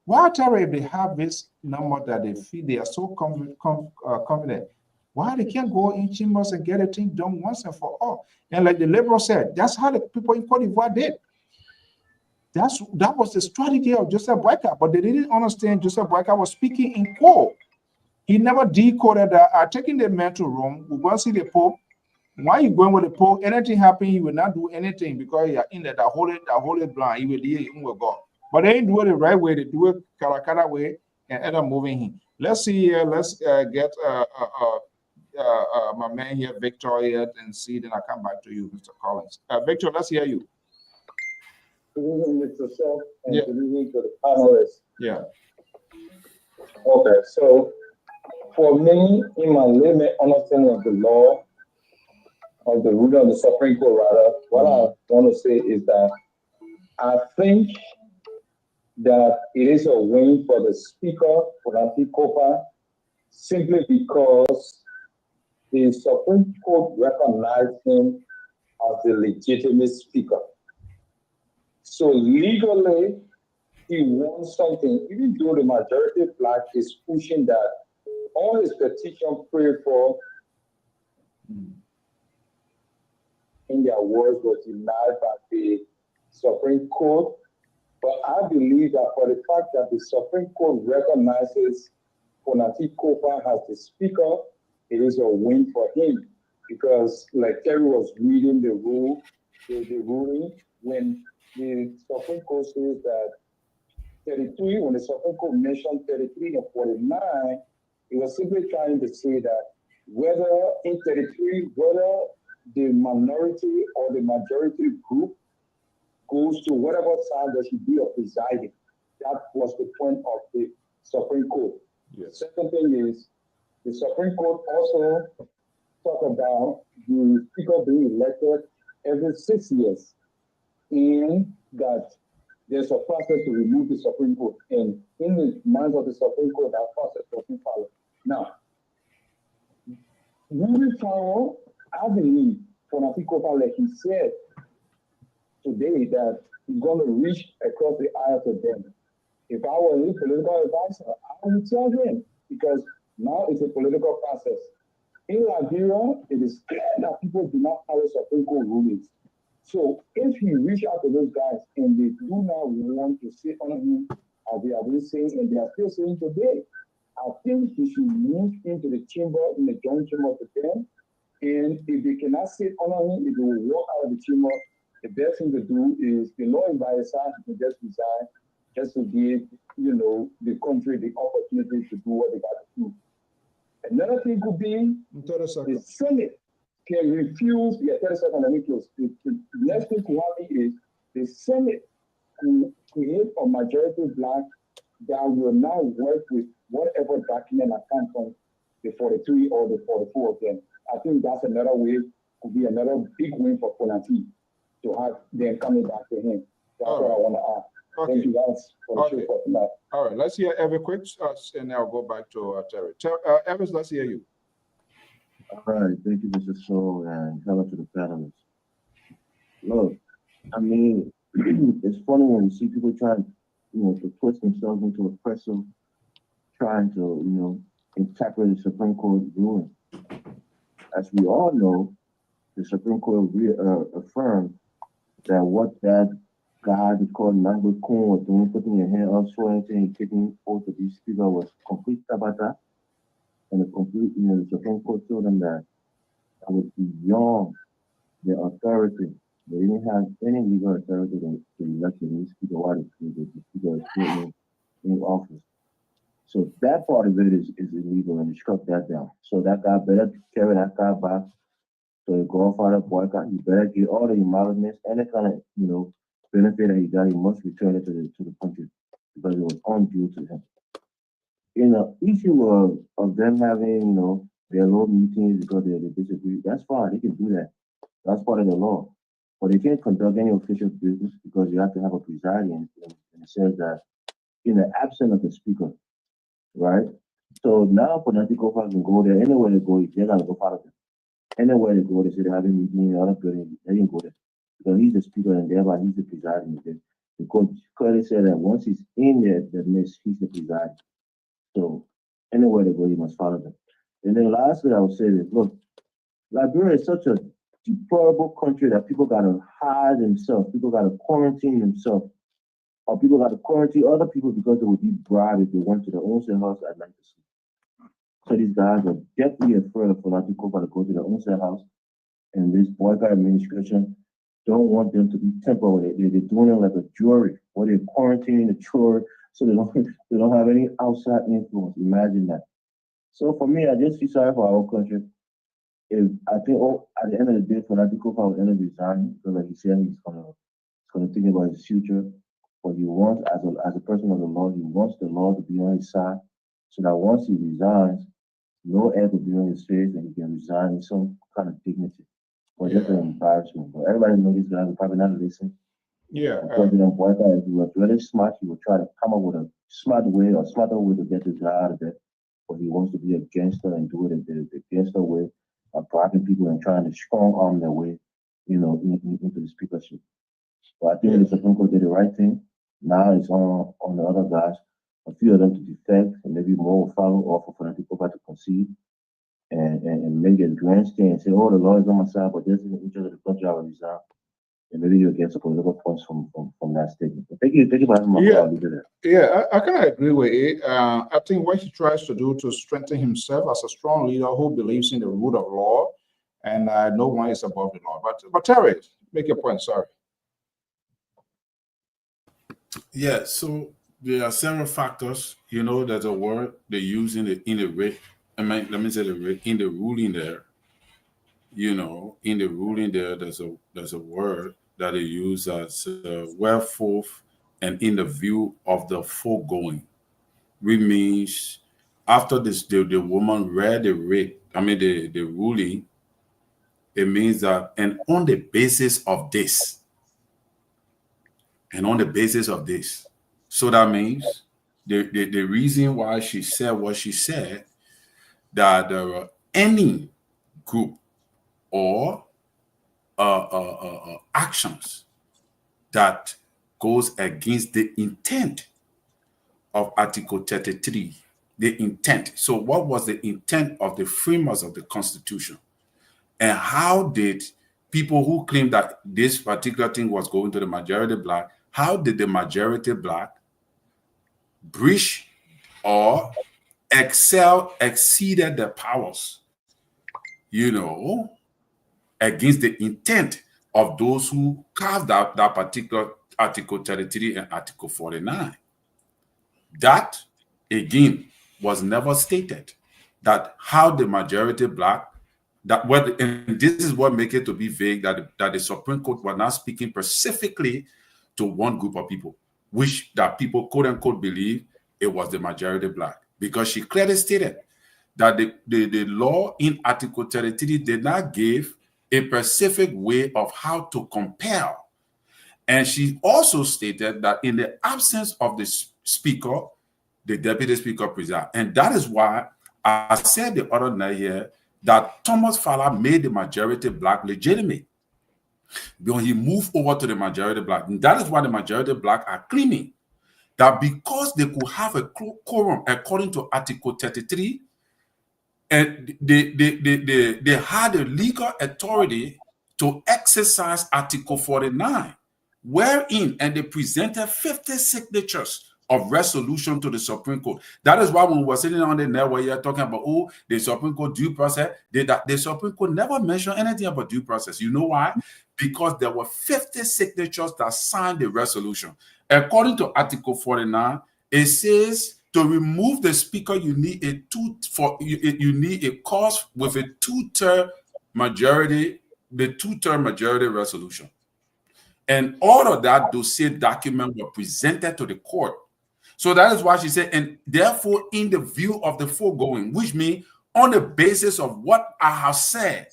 why Terry, if they have this number that they feel they are so confident, why they can't go in chambers and get a thing done once and for all? And like the labor said, that's how the people in Cote d'Ivoire did. That was the strategy of Joseph Boyka, but they didn't understand Joseph Boyka was speaking in code. He never decoded that. Taking the man to Rome, we go see the Pope. Why you going with the Pope? Anything happen, he will not do anything because you are in that holy blind. He will deal with God. But they didn't do it the right way. They do it Karakara way and end up moving him. Let's see here. Let's get my man here, Victor, here, and see. Then I come back to you, Mr. Collins. Victor, let's hear you. Good evening, Mr. Self, and good evening to the panelists. Yeah. Okay, so for me, in my layman understanding of the law, of the ruling of the Supreme Court, rather, what I want to say is that I think that it is a win for the Speaker, Ponanti Kopa, simply because the Supreme Court recognized him as the legitimate Speaker. So legally, he wants something, even though the majority black is pushing that all his petition prayed for in their words was denied by the Supreme Court. But I believe that for the fact that the Supreme Court recognizes Ponanti Kopa as the Speaker, it is a win for him. Because like Terry was reading the ruling, when the Supreme Court says that 33, when the Supreme Court mentioned 33 and 49, it was simply trying to say that whether in 33, whether the minority or the majority group goes to whatever side that should be of presiding. That was the point of the Supreme Court. Yes. Second thing is, the Supreme Court also talk about the Speaker being elected every 6 years, and that there's a process to remove the Supreme Court. And in the minds of the Supreme Court, that process wasn't followed. Now, moving forward, I believe Ponanti Kopa, like he said today, that he's going to reach across the aisle to them. If I were a political advisor, I would tell him, because now it's a political process. In Liberia, it is clear that people do not follow Supreme Court rulings. So if he reach out to those guys and they do not want to sit on him, as they have been saying, and they are still saying today, I think he should move into the chamber, in the joint chamber of the them. And if they cannot sit on him, if they will walk out of the chamber, the best thing to do is, the law is by his side, he can just resign, just to give, the country the opportunity to do what they got to do. Another thing could be the Senate can refuse, 30 seconds, let me close. The next thing to happen is the Senate could create a majority black that will now work with whatever document that comes from the 43 or the 44 of them. I think that's another way, could be another big win for Ponanti to have them coming back to him. That's what I want to ask. Okay. Thank you guys for the show tonight. All right, let's hear Evie quick, and I'll go back to Terry. Evie, let's hear you. All right, thank you, Mr. Soul, and hello to the panelists. Look, I mean, it's funny when you see people trying, to twist themselves into a pretzel, trying to, interpret the Supreme Court ruling. As we all know, the Supreme Court affirmed that what that guy they called Nangwe Kun was doing, putting your hand up, swearing, and kicking both of these people was complete tabata. And the Supreme Court told them that was beyond their authority. They didn't have any legal authority to elect the new speaker while the speaker is still in office. So that part of it is illegal, and they struck that down. So that guy better carry that guy back. So the grandfather boycott, he better get all the emoluments and the kind of benefit that he got. He must return it to the country because it was undue to him. Issue of them having their little meetings because they disagree, that's fine. They can do that. That's part of the law. But they can't conduct any official business because you have to have a presiding, and it says that in the absence of the speaker, right? So now political folks can go there anywhere they go. They gotta go follow them. Anywhere they go, they say they're having meetings in the other building. They didn't go there because he's the speaker and thereby he's the presiding. The court clearly said that once he's in there, he's the presiding. So anywhere they go, you must follow them. And then lastly, I would say this: look, Liberia is such a deplorable country that people gotta hide themselves. People gotta quarantine themselves. Or people got to quarantine other people because they would be bribed if they went to their own cell house at night to sleep. So these guys are definitely afraid of Fonaticopa to go to their own cell house. And this boycott administration don't want them to be temporary. They're doing it like a jury, where they're quarantining the jury so they don't have any outside influence. Imagine that. So for me, I just feel sorry for our country. I think at the end of the day, Fonaticopa will end up resigning because, like he said, he's gonna think about his future. But he wants, as a person of the law, he wants the law to be on his side, so that once he resigns, no air will be on his face, and he can resign with some kind of dignity. But just an embarrassment. But everybody knows this guy will probably not listen. Yeah. President Boyka, if he was really smart, he would try to come up with a smarter way to get this guy out of there. But he wants to be a gangster and do it the gangster way of bribing people and trying to strong arm their way, into the speakership. But I think the Supreme Court did the right thing. Now it's on the other guys. A few of them to defect, and maybe more will follow, or for Fonaticopa to concede and make a grandstand and say, "Oh, the law is on my side," but this is the interest of the country. I will resign, and maybe you'll get some political points from that statement. But thank you for having my call. Yeah, I kind of agree with it. I think what he tries to do to strengthen himself as a strong leader who believes in the rule of law, and no one is above the law. But Terry, make your point. Sorry. Yeah, so there are several factors. There's a word they use in the ruling there. In the ruling there, there's a word that they use as wherefore and in the view of the foregoing, which means after this the woman read the ruling, it means that and on the basis of this. And on the basis of this, so that means the reason why she said what she said, that there are any group or actions that goes against the intent of Article 33, the intent. So what was the intent of the framers of the Constitution? And how did people who claim that this particular thing was going to the majority black, how did the majority black breach or exceeded their powers, against the intent of those who carved out that particular Article 33 and Article 49? That, again, was never stated, that how the majority black, and this is what makes it to be vague, that the Supreme Court was not speaking specifically to one group of people, which that people quote unquote believe it was the majority black, because she clearly stated that the law in Article 33 did not give a specific way of how to compel And she also stated that in the absence of the speaker, the deputy speaker presides. And that is why I said the other night here that Thomas Fowler made the majority black legitimate. When he moved over to the majority black, and that is why the majority black are claiming that because they could have a quorum according to Article 33, and they had a legal authority to exercise Article 49, wherein, and they presented 50 signatures of resolution to the Supreme Court. That is why when we were sitting on the net where you're talking about, oh, the Supreme Court due process, the Supreme Court never mentioned anything about due process. You know why? Because there were 50 signatures that signed the resolution. According to Article 49, it says to remove the speaker, you need a cause with a two-third majority, the two-third majority resolution. And all of that dossier document were presented to the court. So that is why she said, and therefore, in the view of the foregoing, which means on the basis of what I have said,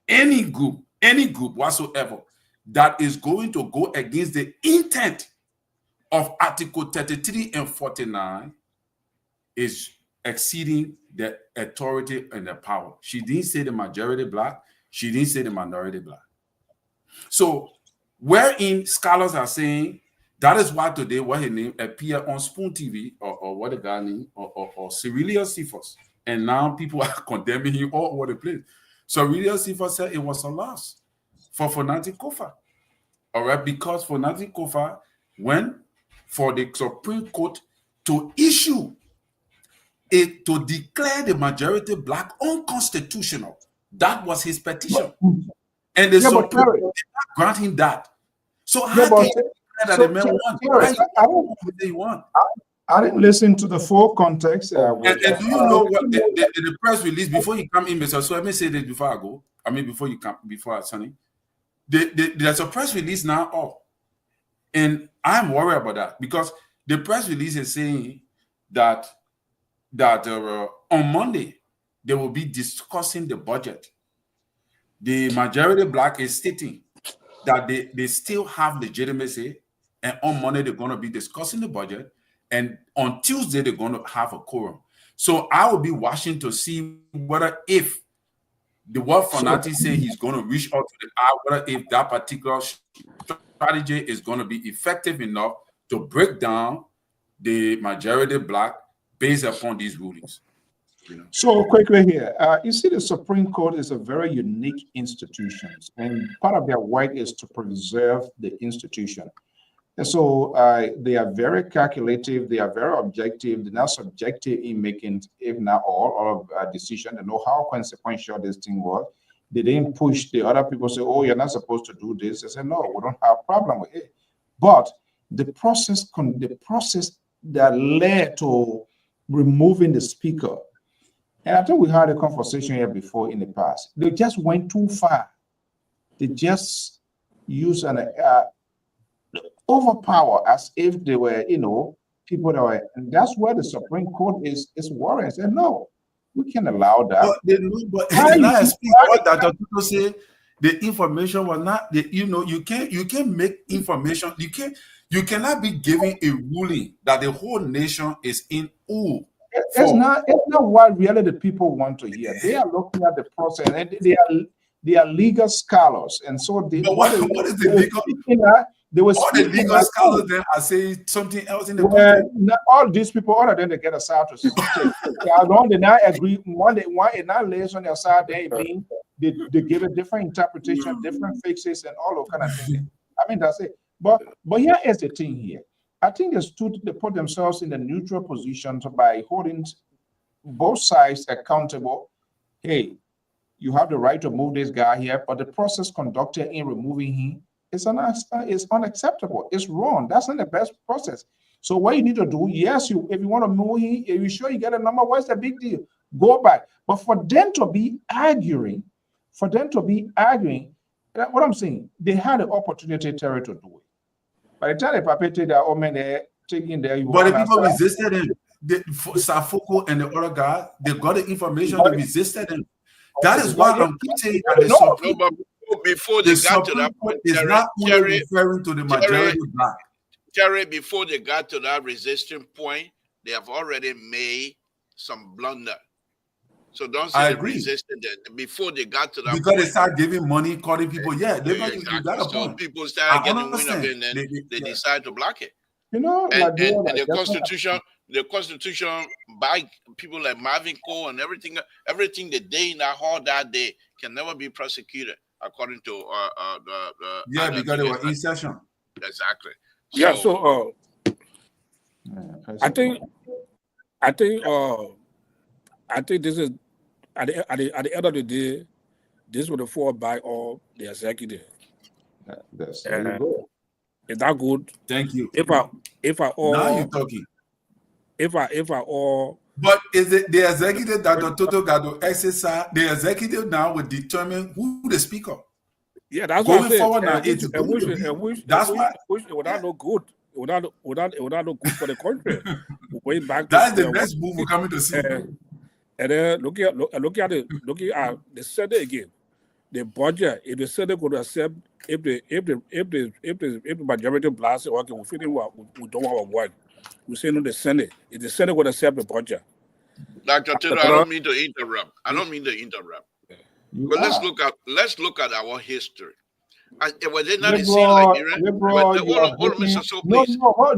any group whatsoever that is going to go against the intent of Article 33 and 49 is exceeding the authority and the power. She didn't say the majority black. She didn't say the minority black. So wherein scholars are saying, that is why today what her name appear on Spoon TV or what the guy name or Cyrilia Cephas. And now people are condemning him all over the place. So Cyrilia Cephas said it was a loss for Fonati Kofa. All right, because Fonati Kofa went for the Supreme Court to issue it to declare the majority black unconstitutional. That was his petition. And the Supreme Court did not grant him that. So how can you declare that the man won? I didn't listen to the full context. And do you know what the press release before you come in, Mr. So let me say this before I go. I mean, before you come, before Sonny. There's a press release now up. And I'm worried about that because the press release is saying that on Monday they will be discussing the budget. The majority black is stating that they still have legitimacy, and on Monday they're going to be discussing the budget, and on Tuesday they're going to have a quorum. So I will be watching to see whether if the word Fonati say he's going to reach out to the eye, whether if that particular strategy is going to be effective enough to break down the majority black based upon these rulings. You know? So quickly here, you see the Supreme Court is a very unique institution, and part of their work is to preserve the institution. And so they are very calculative, they are very objective, they're not subjective in making, if not all of decisions. They know how consequential this thing was. They didn't push the other people, say, oh, you're not supposed to do this. They said, no, we don't have a problem with it. But the process that led to removing the speaker, and I think we had a conversation here before in the past, they just went too far. They just used an overpower as if they were, people that were, and that's where the Supreme Court is worried. Said, no, we can't allow that. But that people say the information was not, you can't make information, you cannot be giving a ruling that the whole nation is in awe. It's not what really the people want to hear. They are looking at the process, and they are legal scholars, and so what is the legal? All the legal scholars then are saying something else in the country. All these people, all of them, they get a side to say. They not agree. One it not lays on their side. They give a different interpretation, different fixes, and all those kind of things. I mean, that's it. But here is the thing here. I think they put themselves in a neutral position by holding both sides accountable. Hey, you have the right to move this guy here, but the process conducted in removing him is unacceptable. It's wrong. That's not the best process. So what you need to do, yes, if you want to move him, if you sure you get a number, what's the big deal? Go back. But for them to be arguing, what I'm saying, they had the opportunity to do it. By the time they perpetrated their own men, they're taking their. But the people resisted him. Safoko and the other guy, they got the information, they resisted him. That is why I'm keep saying that before they got to that point, it's not only referring to the majority black. Terry, before they got to that resisting point, they have already made some blunder. So don't say they resisted it before they got to that because point. They start giving money, calling people. Yeah, exactly. So people started getting wind of it, and then they decide to block it. You know, and the Constitution by people like Marvin Cole and everything the day in that hall that day can never be prosecuted according to because they were in session. Exactly. Yeah. So I think this is at the end of the day, this will fall by all the executive. There you go. Is that good? Thank you. If I all now you're talking. If I all. But is it the executive that the total got to exercise? The executive now will determine who the speaker. Yeah, that's going what I'm forward now. That's why it would not look good. It would not look good for the country. Way back. That's the next move we're coming to see. And then look at the Senate again. The budget. If the Senate could accept, if the majority blacks say, okay, we don't want to work. We say no, the Senate. If the Senate would accept the budget. Dr. Taylor, I don't mean to interrupt. But let's look at our history. Was it not the same Liberian?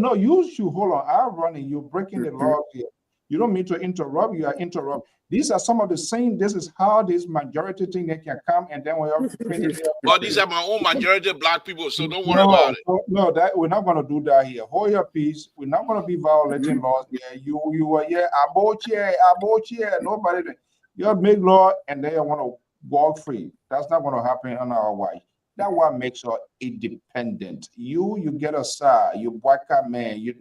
No, you should hold on. I'm running. You're breaking the law here. You don't mean to interrupt. You are interrupt. These are some of the same. This is how this majority thing they can come, and then we are. But these are my own majority black people, so don't worry about it. No, that we're not going to do that here. Hold your peace. We're not going to be violating laws here. You are here. About here. Nobody. You make law, and they want to walk free. That's not going to happen on our watch. That's what makes us independent. You get a side. You Bwaka man. You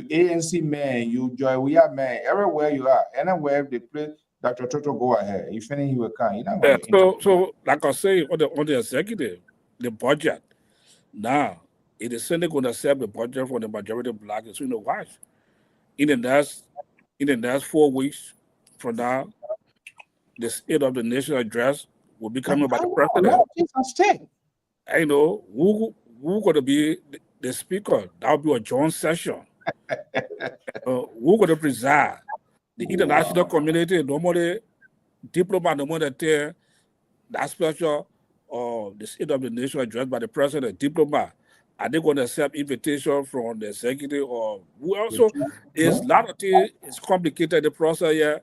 ANC man. You Joy man. Everywhere you are, anywhere they play, Dr. Toto, go ahead. If any you will come. So like I say, on the executive, the budget. Now, if the Senate going to accept the budget for the majority of black, it's why. In the next 4 weeks from now, the State of the Nation address will be coming by the president. I know who going to be the speaker. That will be a joint session. Who going to preside? The international community, normally diplomat, normally that special the State of the Nation address by the president, diplomat. Are they going to accept invitation from the executive or who else? So there's a lot of things. It's complicated the process here,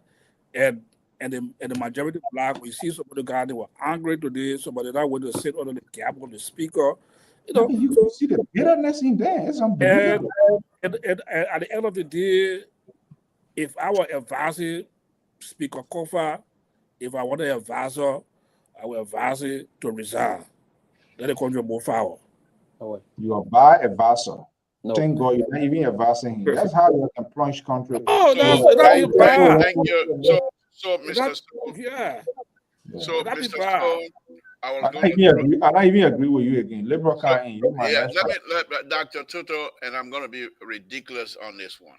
and the majority of black, we see some of the guys, they were angry today, somebody that went to sit under the gap of the speaker. You can see the bitterness in there. It's unbelievable. And at the end of the day, if our advisor, Speaker Kofa, if I want to advisor, I will advise it to resign. Let the country move forward. You are by advisor. No. Thank God you're not even advising him. That's how you can plunge country. Oh, that's bad. Thank you. So, Mr. Stone. Yeah. So, Mr. Stone, I even agree with you again. Liberal can let Dr. Tuto, and I'm going to be ridiculous on this one.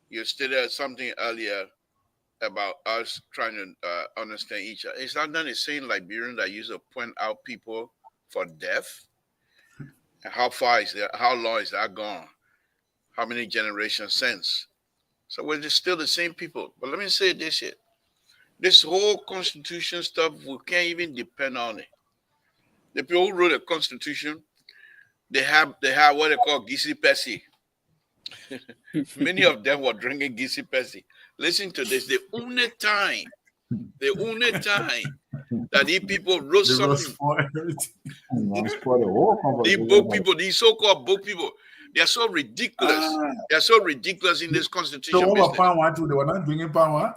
You stated something earlier about us trying to understand each other. It's not the same Liberian that used to point out people for death. And how far is that? How long is that gone? How many generations since? So we're just still the same people. But let me say this here. This whole constitution stuff, we can't even depend on it. The people who wrote the constitution, they have what they call Gisi Pesi. Many of them were drinking Gisi Pesi. Listen to this. The only time that these people wrote something. These book people, these so-called book people, they are so ridiculous. They are so ridiculous in this constitution. So what power too? They were not drinking power.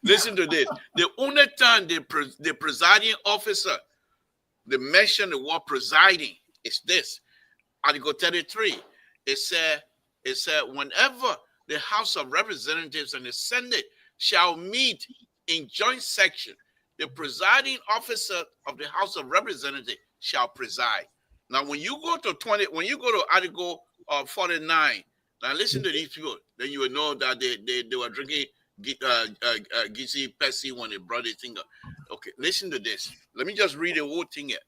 Listen to this. The only time the presiding officer, they mention the word presiding is this. Article 33. It said whenever the House of Representatives and the Senate shall meet in joint section, the presiding officer of the House of Representatives shall preside. Now, when you go to Article 49, now listen to these people, then you will know that they were drinking Gizzy Pesci when they brought the thing up. Okay, listen to this. Let me just read the whole thing here.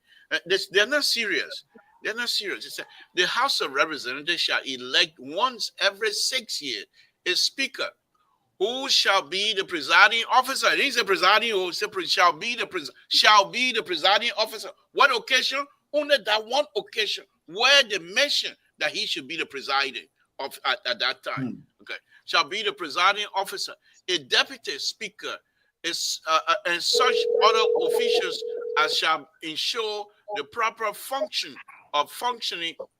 They're not serious. They're not serious. It's the House of Representatives shall elect once every 6 years a speaker who shall be the presiding officer. It is a presiding or shall be the presiding officer. What occasion? Only that one occasion where they mention that he should be the presiding of at that time. Okay, shall be the presiding officer. A deputy speaker is and such other officials as shall ensure the proper functioning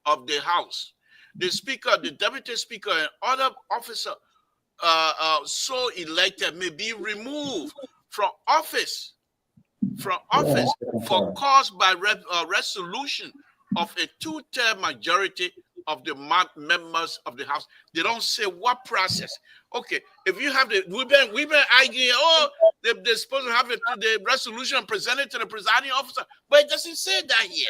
of the House. The speaker, the deputy speaker, and other officer so elected may be removed from office for cause by resolution of a two-third majority of the members of the House. They don't say what process. Okay, if you have we've been arguing, they're supposed to have the resolution presented to the presiding officer, but it doesn't say that here.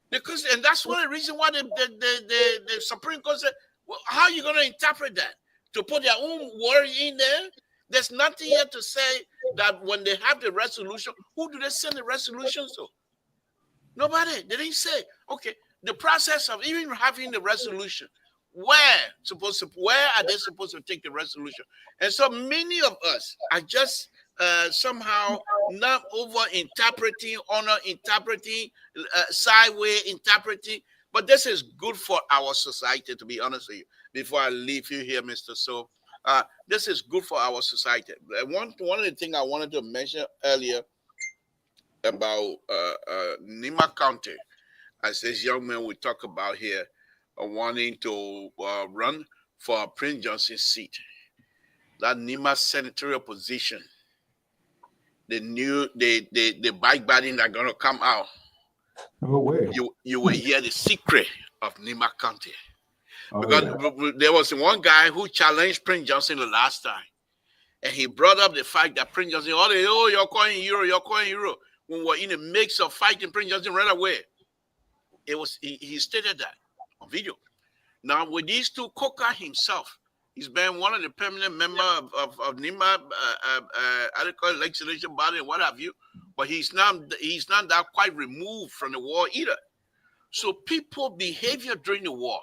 Because, and that's one of the reasons why the Supreme Court said, well, how are you going to interpret that? To put their own word in there? There's nothing here to say that when they have the resolution, who do they send the resolutions to? Nobody. They didn't say, okay, the process of even having the resolution, where are they supposed to take the resolution? And so many of us are just somehow not over-interpreting, sideways interpreting. But this is good for our society, to be honest with you. Before I leave you here, Mr. So, this is good for our society. One of the things I wanted to mention earlier about Nima County, as this young man we talk about here, wanting to run for Prince Johnson's seat. That Nima senatorial position, the bike biting that are going to come out. No way. You will hear the secret of Nima County. Because there was one guy who challenged Prince Johnson the last time. And he brought up the fact that Prince Johnson, you're calling Euro. When we're in a mix of fighting, Prince Johnson ran away. He stated that on video. Now, with these two, Coca himself, he's been one of the permanent members of NIMA, legislation body and what have you, but he's not that quite removed from the war either. So people behavior during the war,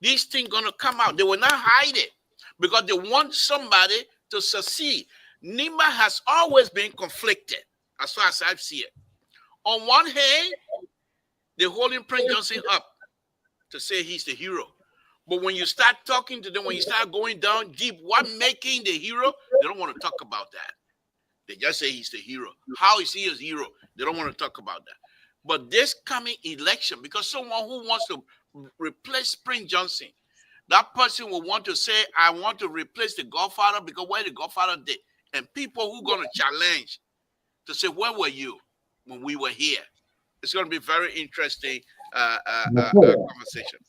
these things gonna come out. They will not hide it because they want somebody to succeed. NIMA has always been conflicted, as far as I see it. On one hand, they're holding Prince Johnson up to say he's the hero. But when you start talking to them, when you start going down deep, what making the hero, they don't want to talk about that. They just say he's the hero. How is he a hero? They don't want to talk about that. But this coming election, because someone who wants to replace Prince Johnson, that person will want to say, I want to replace the Godfather because what the Godfather did. And people who are going to challenge to say, where were you when we were here? It's going to be very interesting conversation.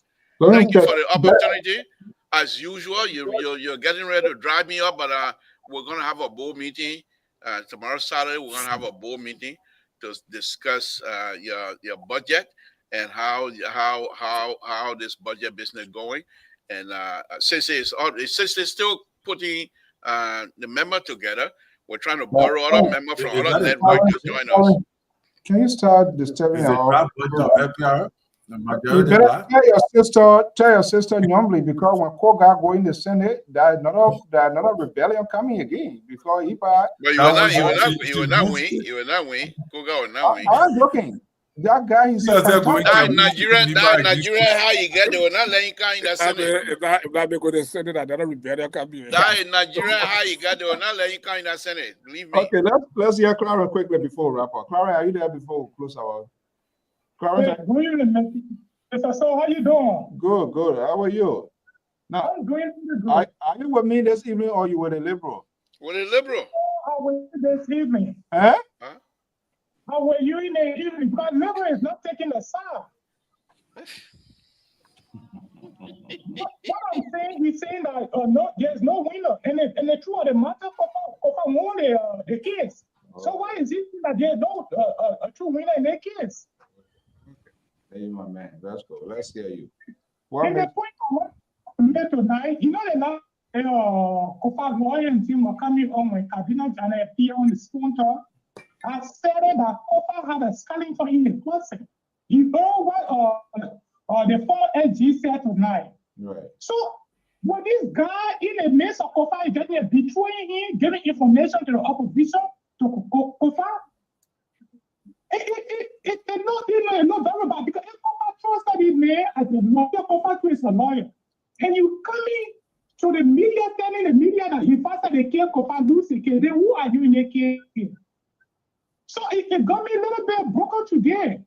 Thank you for the opportunity. As usual, you're getting ready to drive me up, but we're going to have a board meeting tomorrow, Saturday. We're going to have a board meeting to discuss your budget and how this budget business going. And since they're still putting the member together, we're trying to borrow other members from other networks to join us. Can you start disturbing our LPR? You better tell your sister normally, because when Koga go in the Senate, there's another rebellion coming again. Because if you will not win. Koga will not win. I'm joking. That guy is Nigeria, how you get, they will not let you come in the Senate. If that because the Senate, another rebellion can be. That in Nigeria, how you get, they will not let you come in the Senate. Believe me. Okay, let's hear Clara quickly before we wrap up. Clara, are you there before we close our? Good evening, Mr. So how you doing? Good. How are you? Now, I'm doing good. Are you with me this evening or you with a liberal? With a liberal. How were you this evening? Huh? How were you in the evening? Because liberal is not taking a side. What I'm saying, he's saying that no, there's no winner, and the truth of the matter, Papa won the case. So why is it that there's no a true winner in the case? Hey, my man, that's cool. Let's hear you. And the point I want to make tonight, you know, Kofa lawyer and team were coming on my cabinet and I appear on the sponsor. I said that Kofa had a scaling for in the person. You know what the former LG said tonight. Right. So when this guy in the midst of Kofa is getting betraying him, giving information to the opposition to Kofa, it's not very bad because if Kofa trusted his man as a lawyer, Kofa is a lawyer, and you coming to the media telling the media that he faster the case, Kofa lose the case, then who are you in the case? So it got me a little bit broken today.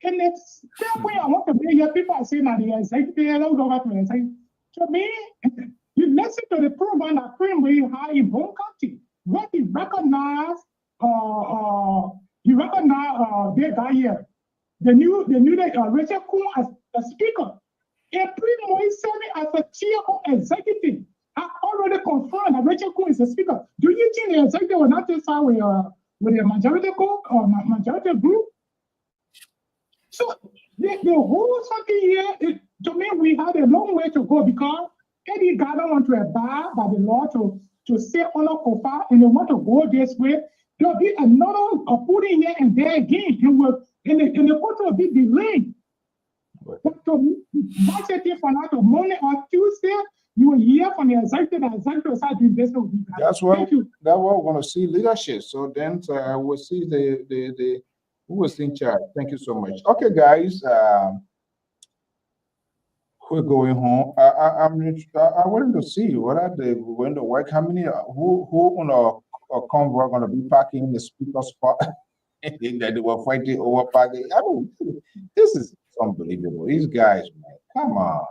And it's that way I want to be here. People are saying that the executive, to me, you listen to the program that Supreme we had in home country. What he recognized, their guy here. The new Rachel Kuhn as a speaker. And Primo is serving as a chair of executive. I already confirmed that Rachel Kuhn is a speaker. Do you think the executive will not decide with the majority group? So the whole something here, to me, we have a long way to go because any guy don't want to abide by the law to say honor Kofa and they want to go this way. There'll be another putting here and there again. And the court will be delayed. But to budget for now to Monday or Tuesday, you will hear from the executive side doing this. That's what we're going to see leadership. So then we'll see the who was in charge. Thank you so much. Okay, guys, we're going home. I wanted to see what are they going to work. How many who on a convoy going to be parking in the speaker spot that they were fighting over parking? I mean, this is unbelievable. These guys, man, come on.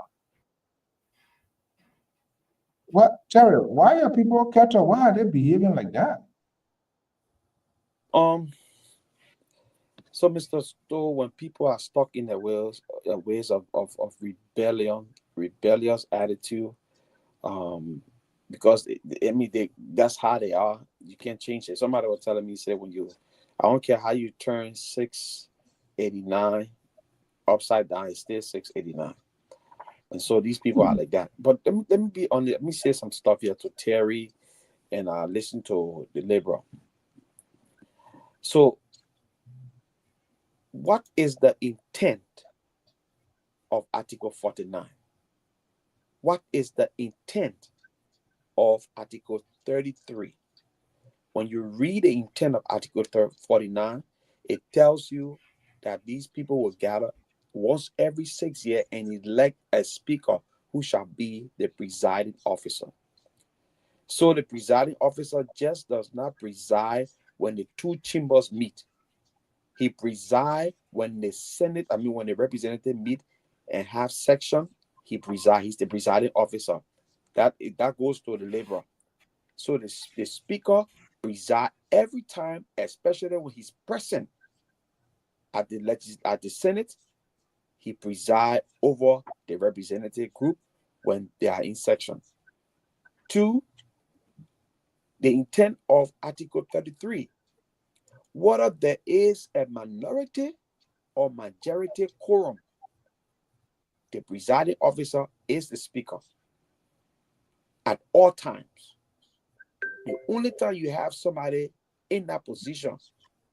What, Terry? Why are people cattle? Why are they behaving like that? So, Mr. Stowe, when people are stuck in their ways of rebellious attitude, because that's how they are. You can't change it. Somebody was telling me, said, I don't care how you turn 689 upside down, it's still 689. And so these people are like that. But let me say some stuff here to Terry and listen to the liberal. So, what is the intent of Article 49? What is the intent of Article 33? When you read the intent of Article 49, it tells you that these people will gather once every 6 years and elect a speaker who shall be the presiding officer. So the presiding officer just does not preside when the two chambers meet. He presides when the Senate, when the representatives meet and have section, he presides. He's the presiding officer. That goes to the laborer. So the speaker presides every time, especially when he's present at the Senate. He presides over the representative group when they are in section. 2, the intent of Article 33. Whether there is a minority or majority quorum, the presiding officer is the speaker at all times. The only time you have somebody in that position,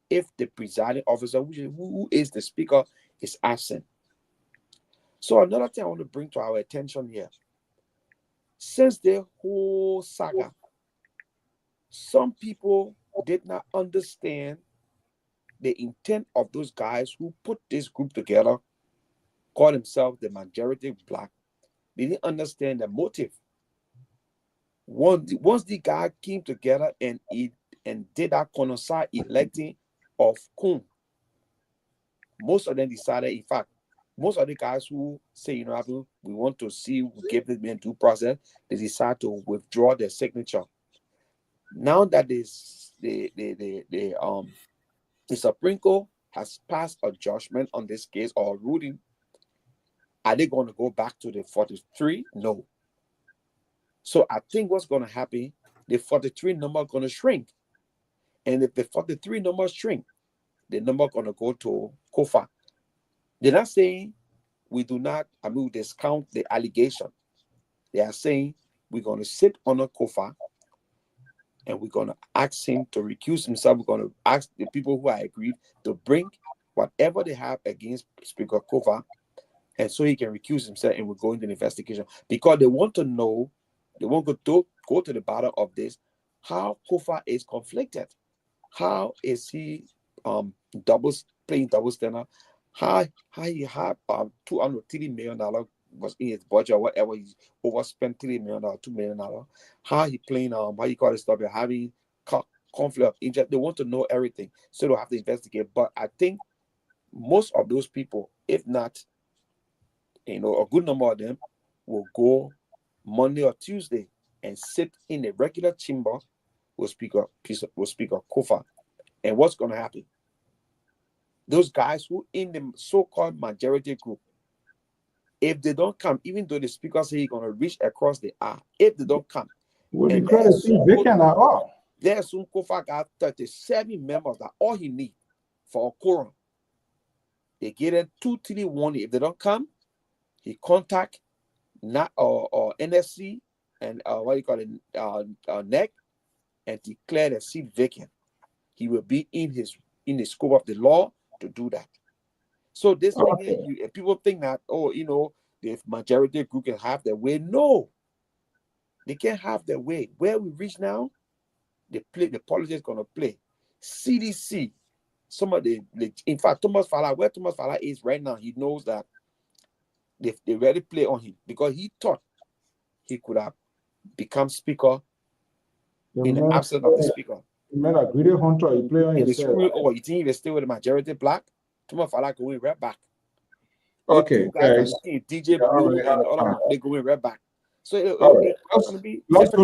if the presiding officer, who is the speaker, is absent. So another thing I want to bring to our attention here, since the whole saga, some people did not understand the intent of those guys who put this group together, call themselves the majority black. They didn't understand the motive. Once the guy came together and did that connoisseur electing of Kuhn, most of them decided, in fact, most of the guys who say, we want to see, we give this man due process, they decide to withdraw their signature. Now that the Supreme Court has passed a judgment on this case or ruling, are they going to go back to the 43? No. So I think what's going to happen, the 43 number is going to shrink. And if the 43 number shrink, the number going to go to Kofa. They're not saying we do not, discount the allegation. They are saying we're going to sit on a Kofa and we're going to ask him to recuse himself. We're going to ask the people who are agreed to bring whatever they have against Speaker Kofa, and so he can recuse himself, and we'll go into the investigation, because they want to know, they want to go to the bottom of this, how Kofa is conflicted. How is he playing double standard? How he had $230 million was in his budget or whatever, he overspent $3 million, $2 million. How he playing how you call this stuff, having conflict of interest. They want to know everything, so they'll have to investigate. But I think most of those people, if not, a good number of them, will go Monday or Tuesday and sit in a regular chamber with Speaker Kofa. And what's going to happen? Those guys who in the so-called majority group, if they don't come, even though the speaker say he's going to reach across the aisle, if they don't come, vacant at all. There's soon Kofa got 37 members, that all he needs for a quorum. They get a 2-3 warning. If they don't come, he contact or NSC and NEC and declare the seat vacant. He will be in the scope of the law to do that. So this thing, people think that, the majority group can have their way. No, they can't have their way. Where we reach now, the politics gonna play. CDC, in fact, where Thomas Fala is right now, he knows that they already play on him, because he thought he could have become speaker in the absence of the speaker. You mean a greedy hunter, you play on yourself. You think he was still with the majority black? Thomas Fala going right back. Okay, guys. DJ Blue and all of them, they going right back. So let's go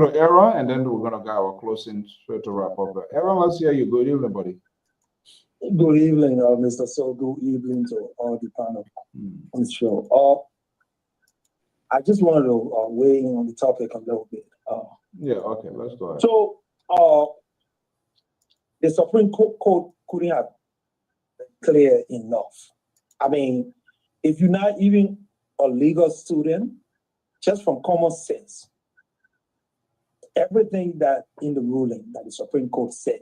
to Aaron, and then we're gonna go our closing to wrap up. Aaron, let's hear you. Good evening, buddy. Good evening, Mr. So. Good evening to all the panel on the show. I just wanted to weigh in on the topic a little bit. Okay, let's go ahead. So, the Supreme Court couldn't have been clear enough. I mean, if you're not even a legal student, just from common sense, everything that in the ruling that the Supreme Court said,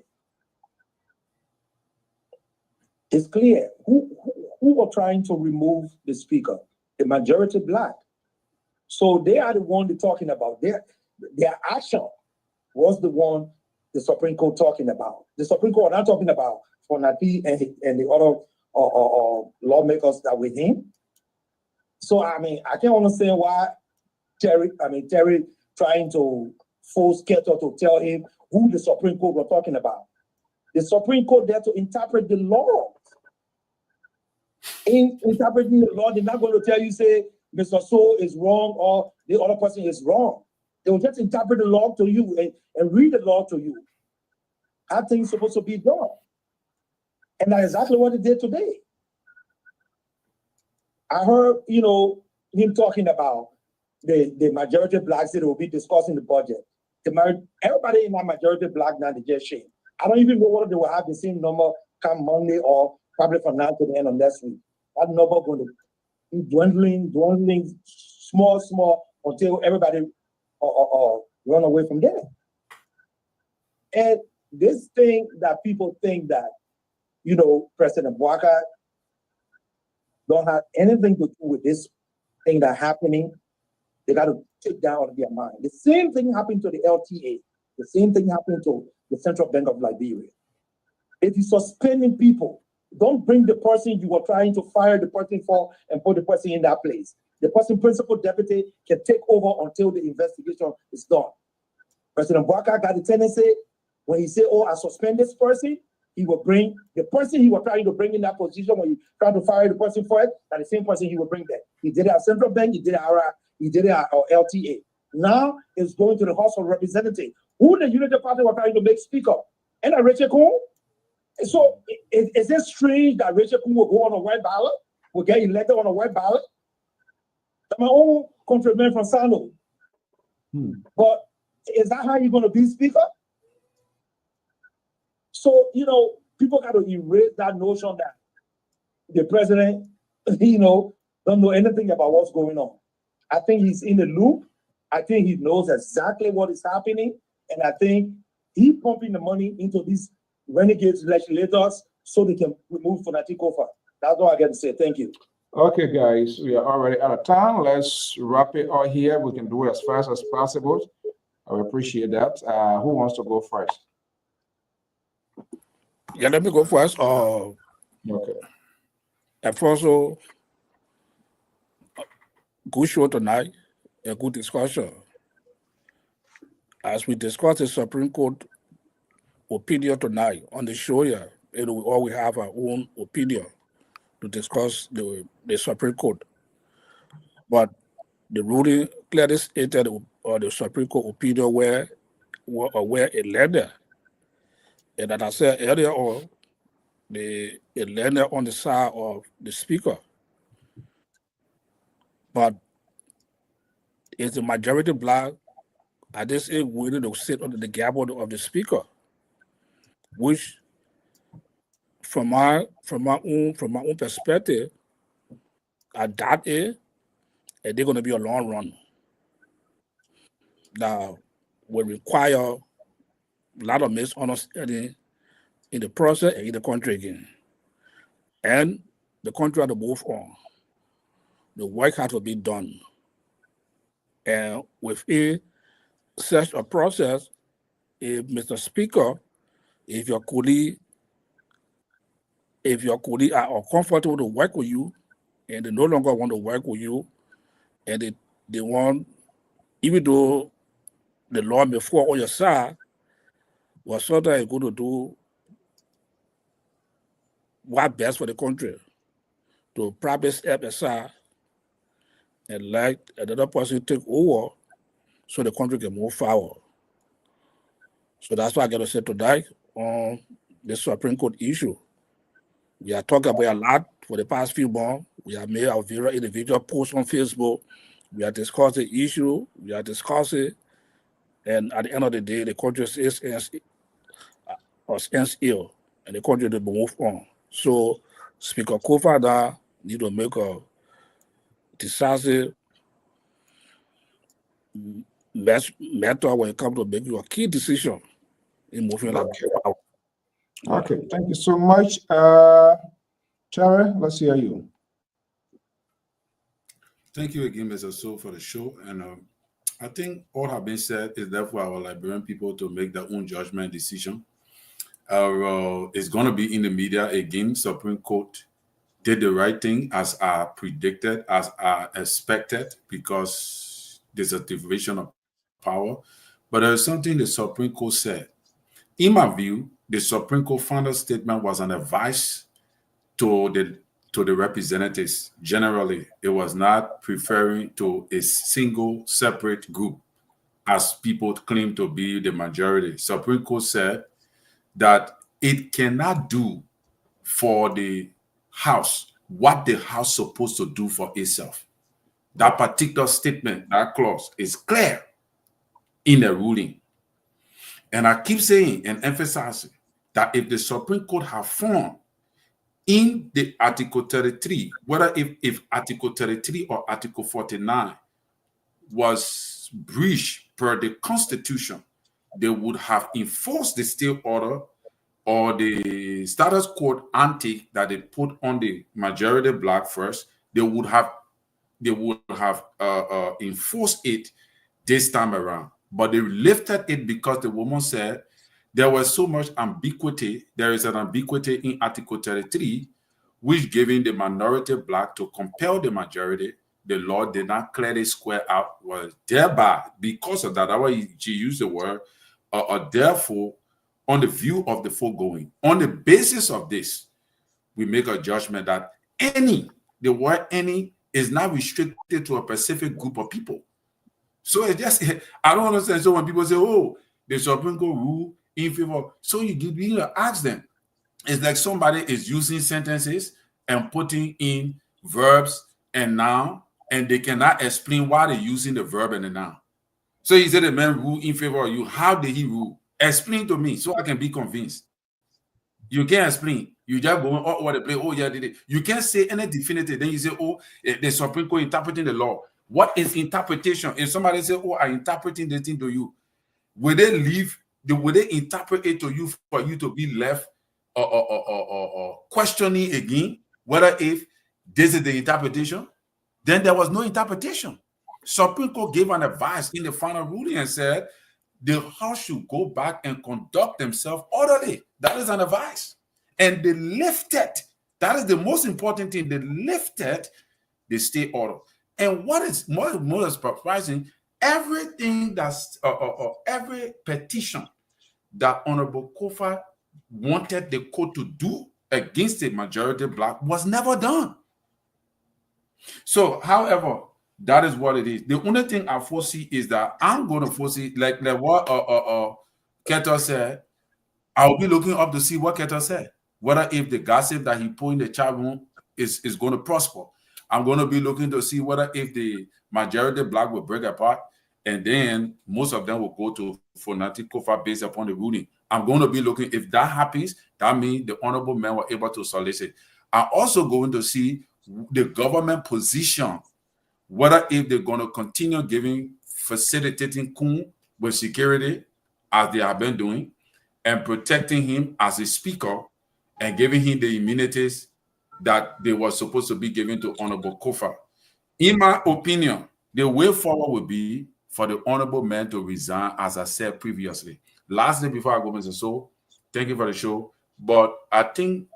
it's clear who were trying to remove the speaker, the majority black. So they are the one they're talking about. Their action was the one the Supreme Court talking about. The Supreme Court not talking about Fonati and the other lawmakers that with him. So I mean, I can't understand why Terry trying to force Keto to tell him who the Supreme Court were talking about. The Supreme Court there to interpret the law. In interpreting the law, they're not going to tell you, say, Mr. So is wrong or the other person is wrong. They will just interpret the law to you and read the law to you. How things supposed to be done. And that's exactly what they did today. I heard, him talking about the majority blacks that will be discussing the budget. Everybody in that majority black now, they just shame. I don't even know whether they will have the same number come Monday or probably from now to the end of next week. That number going to be dwindling, small, until everybody run away from there. And this thing that people think that, President Bouaka don't have anything to do with this thing that's happening, they got to take that out of their mind. The same thing happened to the LTA. The same thing happened to the Central Bank of Liberia. If you're suspending people, don't bring the person you were trying to fire the person for and put the person in that place. The person, principal deputy, can take over until the investigation is done. President Bouaka got the tendency, when he say, I suspend this person, he will bring the person he was trying to bring in that position when you try to fire the person for it, that the same person he will bring there. He did it at Central Bank, he did it at LTA. Now it's going to the House of Representatives. Who the Unity Party were trying to make speaker? And Rachel Kuhn. So is it strange that Rachel Kuhn will go on a white ballot, will get elected on a white ballot? That's my own countryman from Sano. But is that how you're going to be speaker? So, people got to erase that notion that the president, don't know anything about what's going on. I think he's in the loop. I think he knows exactly what is happening, and I think he pumping the money into these renegade legislators so they can remove Fanatic Kofa. That's all I got to say. Thank you. Okay, guys, we are already out of time. Let's wrap it all here. We can do it as fast as possible. I appreciate that. Who wants to go first? Yeah, let me go first. Okay. Alfonso, good show tonight, a good discussion. As we discuss the Supreme Court opinion tonight on the show here, we all we have our own opinion to discuss the Supreme Court. But the ruling clearly stated the Supreme Court opinion where it landed. And as I said earlier on, it landed on the side of the speaker. But is the majority black? Are they still willing to sit under the gavel of the speaker? Which, from my own perspective, I doubt it, and they're going to be a long run. Now, will require a lot of misunderstanding in the process and in the country again. And the country had to move on. The work had to be done. And within such a process, if Mr. Speaker, if your colleague are uncomfortable to work with you and they no longer want to work with you, and they want, even though the law may fall on your side, well, sometimes you're going to do what's best for the country, to probably step aside and let another person take over so the country can move forward. So that's why I got to say tonight on the Supreme Court issue. We are talking about a lot for the past few months. We have made our various individual posts on Facebook. We are discussing the issue. We are discussing, and at the end of the day, the country is ill, and the country will move on. So Speaker Kofa now need to make a decisive matter when it comes to making a key decision in moving like that. Okay, thank you so much. Terry, let's hear you. Thank you again, Mr. So, for the show. And I think all have been said is left for our Liberian people to make their own judgment decision. It's going to be in the media again. Supreme Court did the right thing as I predicted, as I expected, because there's a division of power. But there's something the Supreme Court said. In my view, the Supreme Court final statement was an advice to the representatives. Generally, it was not referring to a single separate group, as people claim to be the majority. Supreme Court said that it cannot do for the House what the House is supposed to do for itself. That particular statement, that clause, is clear in the ruling. And I keep saying and emphasizing that if the Supreme Court have found in the Article 33, whether if Article 33 or Article 49 was breached per the Constitution, they would have enforced the state order or the status quo ante that they put on the majority black first. They would have enforced it this time around. But they lifted it because the woman said there was so much ambiguity. There is an ambiguity in Article 33, which giving the minority black to compel the majority. The law did not clearly square out. Was thereby, because of that, that's why she used the word, therefore, on the view of the foregoing. On the basis of this, we make a judgment that the word any is not restricted to a specific group of people. So it's just, I don't understand. So when people say, oh, the Supreme Court rule in favor, so you need to ask them. It's like somebody is using sentences and putting in verbs and noun, and they cannot explain why they're using the verb and the noun. So he said the man rule in favor of you. How did he rule? Explain to me so I can be convinced. You can't explain. You just go over the play. Oh, yeah, did it. You can't say any definitive. Then you say, oh, the Supreme Court interpreting the law. What is interpretation? If somebody say, "Oh, I'm interpreting this thing to you," will they leave? Will they interpret it to you for you to be left or questioning again whether if this is the interpretation? Then there was no interpretation. Supreme Court gave an advice in the final ruling and said the House should go back and conduct themselves orderly. That is an advice. And they lifted, that is the most important thing, they lifted the state order. And what is more surprising, everything that's, every petition that Honorable Kofa wanted the court to do against the majority black was never done. So, however, that is what it is. The only thing I foresee is that I'm going to foresee, like what Keto said, I'll be looking up to see what Keto said. Whether if the gossip that he put in the chat room is going to prosper. I'm going to be looking to see whether if the majority black will break apart, and then most of them will go to Fonati Kofa based upon the ruling. I'm going to be looking, if that happens, that means the honorable men were able to solicit. I'm also going to see the government position, whether if they're going to continue facilitating coup with security as they have been doing, and protecting him as a speaker and giving him the immunities that they were supposed to be given to Honorable Kofa. In my opinion, the way forward would be for the honorable man to resign, as I said previously. Lastly, before I go, Mr. So, thank you for the show. But I think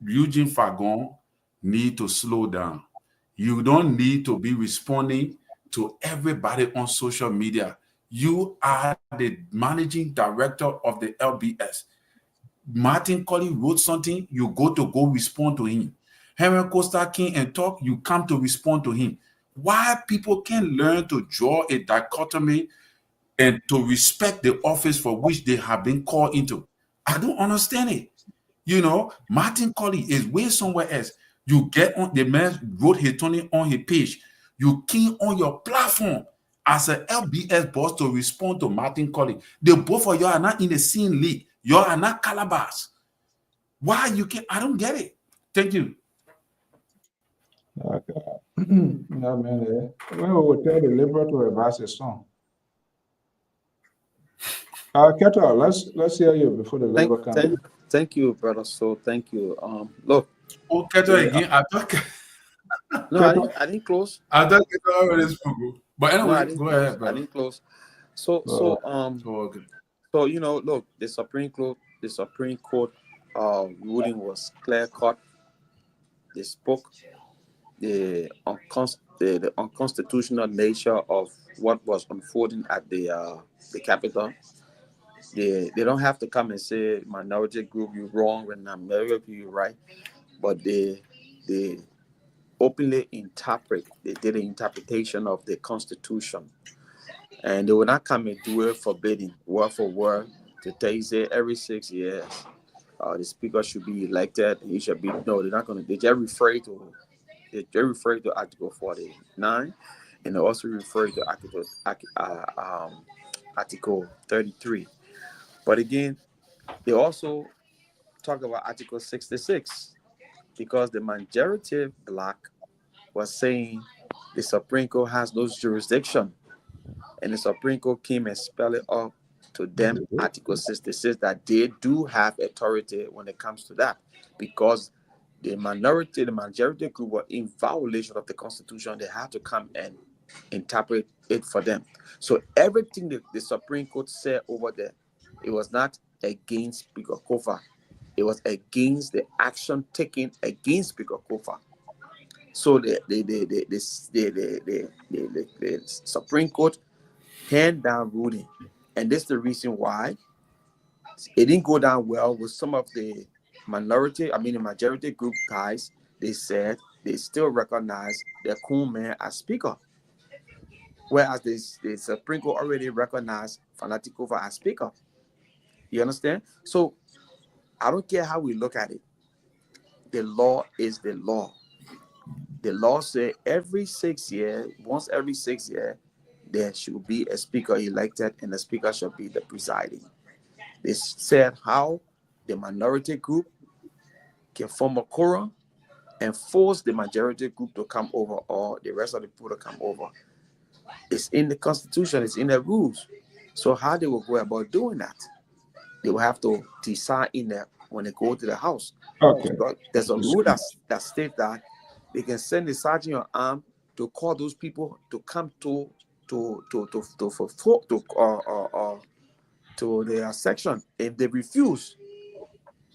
Eugene Fagon need to slow down. You don't need to be responding to everybody on social media. You are the managing director of the LBS. Martin Colley wrote something, you go respond to him. Henry Costa came and talk, you come to respond to him. Why people can't learn to draw a dichotomy and to respect the office for which they have been called into? I don't understand it. You know, Martin Colley is way somewhere else. You get on, the man wrote his Tony on his page. You key on your platform as an LBS boss to respond to Martin Colley. The both of you are not in the same league. You are not Calabas. Why you can't? I don't get it. Thank you. Okay. No, man. When we will tell the Liberal to reverse his song. Keto, let's hear you before the Liberal comes. Thank you, brother. So thank you. Look. Oh, Keto again. I thought. No, I didn't close. I thought Keto already spoke. But anyway, no, go ahead, brother. I didn't close. So you know, look, the Supreme Court ruling was clear cut. They spoke the unconstitutional nature of what was unfolding at the Capitol. They don't have to come and say minority group you wrong when minority you right, but they openly interpret. They did an interpretation of the Constitution, and they will not come and do it forbidding word for word to tell you say every 6 years the speaker should be elected. He should be no. They're not going to. They just refer to Article 49, and they also refer to Article 33. But again, they also talk about Article 66 because the majority black was saying the Supreme Court has no jurisdiction, and the Supreme Court came and spelled it out to them, Article 66, that they do have authority when it comes to that, because the majority group were in violation of the Constitution. They had to come and interpret it for them. So everything the Supreme Court said over there, it was not against Speaker Kofa. It was against the action taken against Speaker Kofa. So the Supreme Court hand down ruling, and this is the reason why it didn't go down well with some of the the majority group guys. They said they still recognize the cool man as speaker, whereas the Supreme Court already recognized Fanatiko as speaker. You understand? So I don't care how we look at it. The law is the law. The law says once every 6 years, there should be a speaker elected, and the speaker should be the presiding. They said how the minority group can form a quorum and force the majority group to come over, or the rest of the people to come over. It's in the Constitution. It's in the rules. So how they will go about doing that? They will have to decide in there when they go to the house. Okay. So there's a rule that states that they can send the sergeant at arms to call those people to come to their section. If they refuse,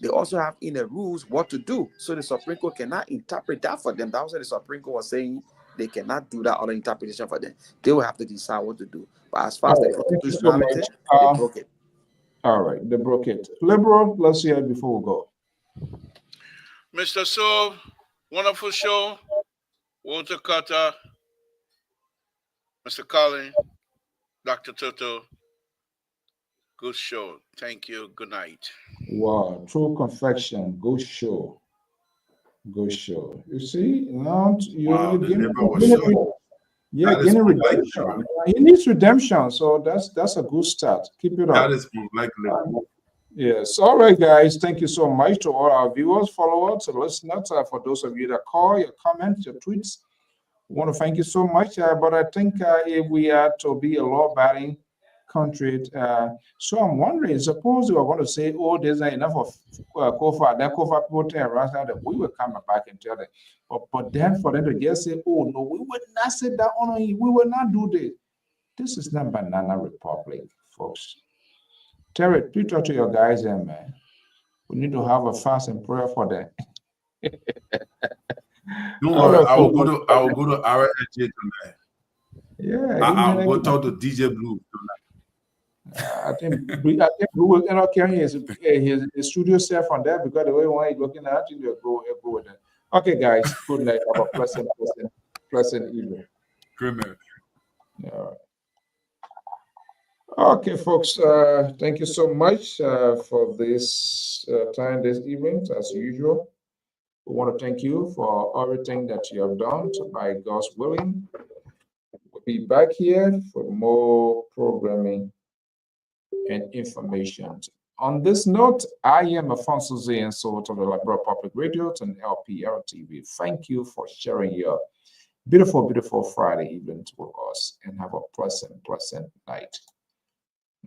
they also have in the rules what to do. So the Supreme Court cannot interpret that for them. That was what the Supreme Court was saying. They cannot do that other interpretation for them. They will have to decide what to do. But as far as the constitutionality, they broke it. All right, they broke it. Liberal, let's hear it before we go. Mr. So, wonderful show. Walter Carter, Mr. Colin, Dr. Toto, good show. Thank you. Good night. Wow, true confection. Good show. Good show. You see, now you're getting redemption. He needs redemption, so that's a good start. Keep it up. That is like yes. All right, guys. Thank you so much to all our viewers, followers, and listeners. For those of you that call, your comments, your tweets, we want to thank you so much. But I think if we are to be a law-abiding country, so I'm wondering, suppose we are going to say, oh, there's not enough of COFA, that COFA people tell us that we will come back and tell them. But then for them to just say, oh, no, we will not say that on you, we will not do this. This is not Banana Republic, folks. Terry, please talk to your guys there, man. We need to have a fast and prayer for them. Don't worry, I will go to RSJ tonight. Yeah, I will go talk to DJ Blue tonight. I think Blue will end up carrying his studio set from there because the way one is looking at it, you'll go with it. Okay, guys, good night. Have a pleasant evening. Good night. All right. Okay, folks, thank you so much for this time this evening, as usual. We want to thank you for everything that you have done. By God's willing, we'll be back here for more programming and information. On this note, I am Alfonso Z and so of the Liberal Public Radio and LPR-TV. Thank you for sharing your beautiful, beautiful Friday evening with us, and have a pleasant night.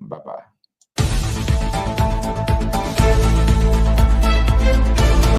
Bye-bye.